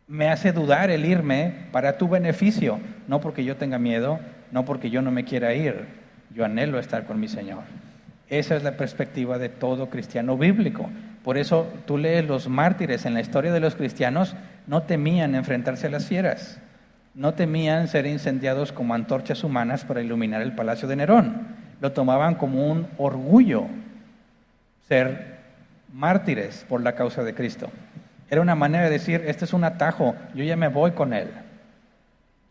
me hace dudar el irme para tu beneficio, no porque yo tenga miedo, no porque yo no me quiera ir, yo anhelo estar con mi Señor. Esa es la perspectiva de todo cristiano bíblico. Por eso tú lees los mártires en la historia de los cristianos, no temían enfrentarse a las fieras, no temían ser incendiados como antorchas humanas para iluminar el palacio de Nerón. Lo tomaban como un orgullo ser mártires por la causa de Cristo. Era una manera de decir, este es un atajo, yo ya me voy con él.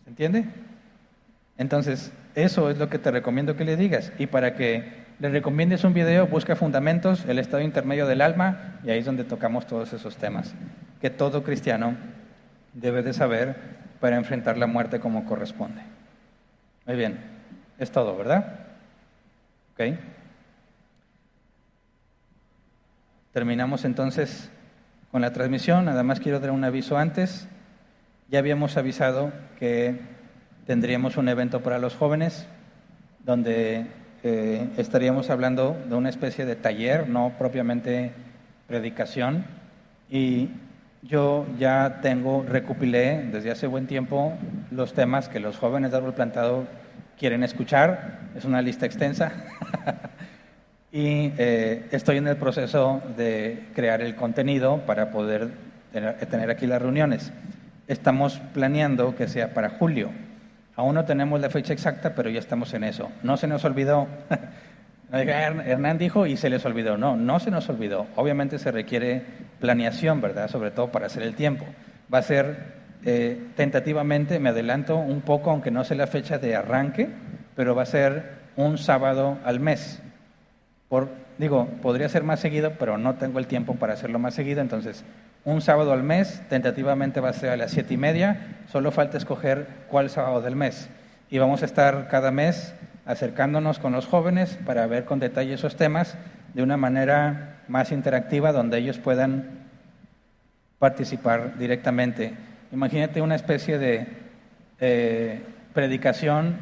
¿Se entiende? Entonces, eso es lo que te recomiendo que le digas. Y para que le recomiendes un video, busca Fundamentos, el estado intermedio del alma, y ahí es donde tocamos todos esos temas que todo cristiano debe de saber para enfrentar la muerte como corresponde. Muy bien, es todo, ¿verdad? ¿Ok? Terminamos entonces con la transmisión. Nada más quiero dar un aviso antes. Ya habíamos avisado que tendríamos un evento para los jóvenes donde estaríamos hablando de una especie de taller, no propiamente predicación. Y yo ya recopilé desde hace buen tiempo los temas que los jóvenes de Árbol Plantado quieren escuchar. Es una lista extensa. Y estoy en el proceso de crear el contenido para poder tener aquí las reuniones. Estamos planeando que sea para julio. Aún no tenemos la fecha exacta, pero ya estamos en eso. No se nos olvidó. Hernán dijo y se les olvidó. No, no se nos olvidó. Obviamente se requiere planeación, ¿verdad? Sobre todo para hacer el tiempo. Va a ser tentativamente, me adelanto un poco, aunque no sé la fecha de arranque, pero va a ser un sábado al mes. Podría ser más seguido, pero no tengo el tiempo para hacerlo más seguido, entonces un sábado al mes, tentativamente va a ser a las 7:30, solo falta escoger cuál sábado del mes. Y vamos a estar cada mes acercándonos con los jóvenes para ver con detalle esos temas de una manera más interactiva, donde ellos puedan participar directamente. Imagínate una especie de predicación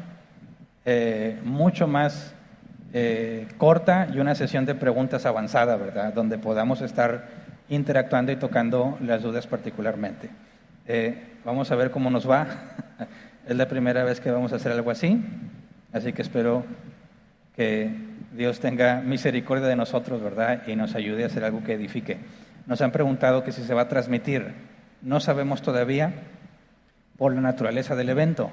mucho más corta y una sesión de preguntas avanzada, ¿verdad? Donde podamos estar interactuando y tocando las dudas particularmente. Vamos a ver cómo nos va. Es la primera vez que vamos a hacer algo así, así que espero que Dios tenga misericordia de nosotros, ¿verdad? Y nos ayude a hacer algo que edifique. Nos han preguntado que si se va a transmitir. No sabemos todavía por la naturaleza del evento.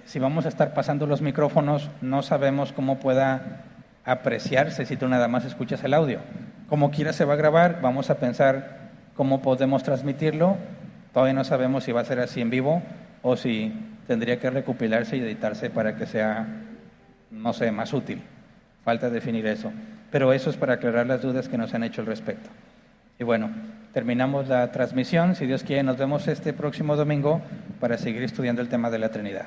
Si vamos a estar pasando los micrófonos, no sabemos cómo pueda apreciarse si tú nada más escuchas el audio. Como quiera se va a grabar, vamos a pensar cómo podemos transmitirlo. Todavía no sabemos si va a ser así en vivo o si tendría que recopilarse y editarse para que sea, no sé, más útil. Falta definir eso. Pero eso es para aclarar las dudas que nos han hecho al respecto. Y bueno, terminamos la transmisión. Si Dios quiere, nos vemos este próximo domingo para seguir estudiando el tema de la Trinidad.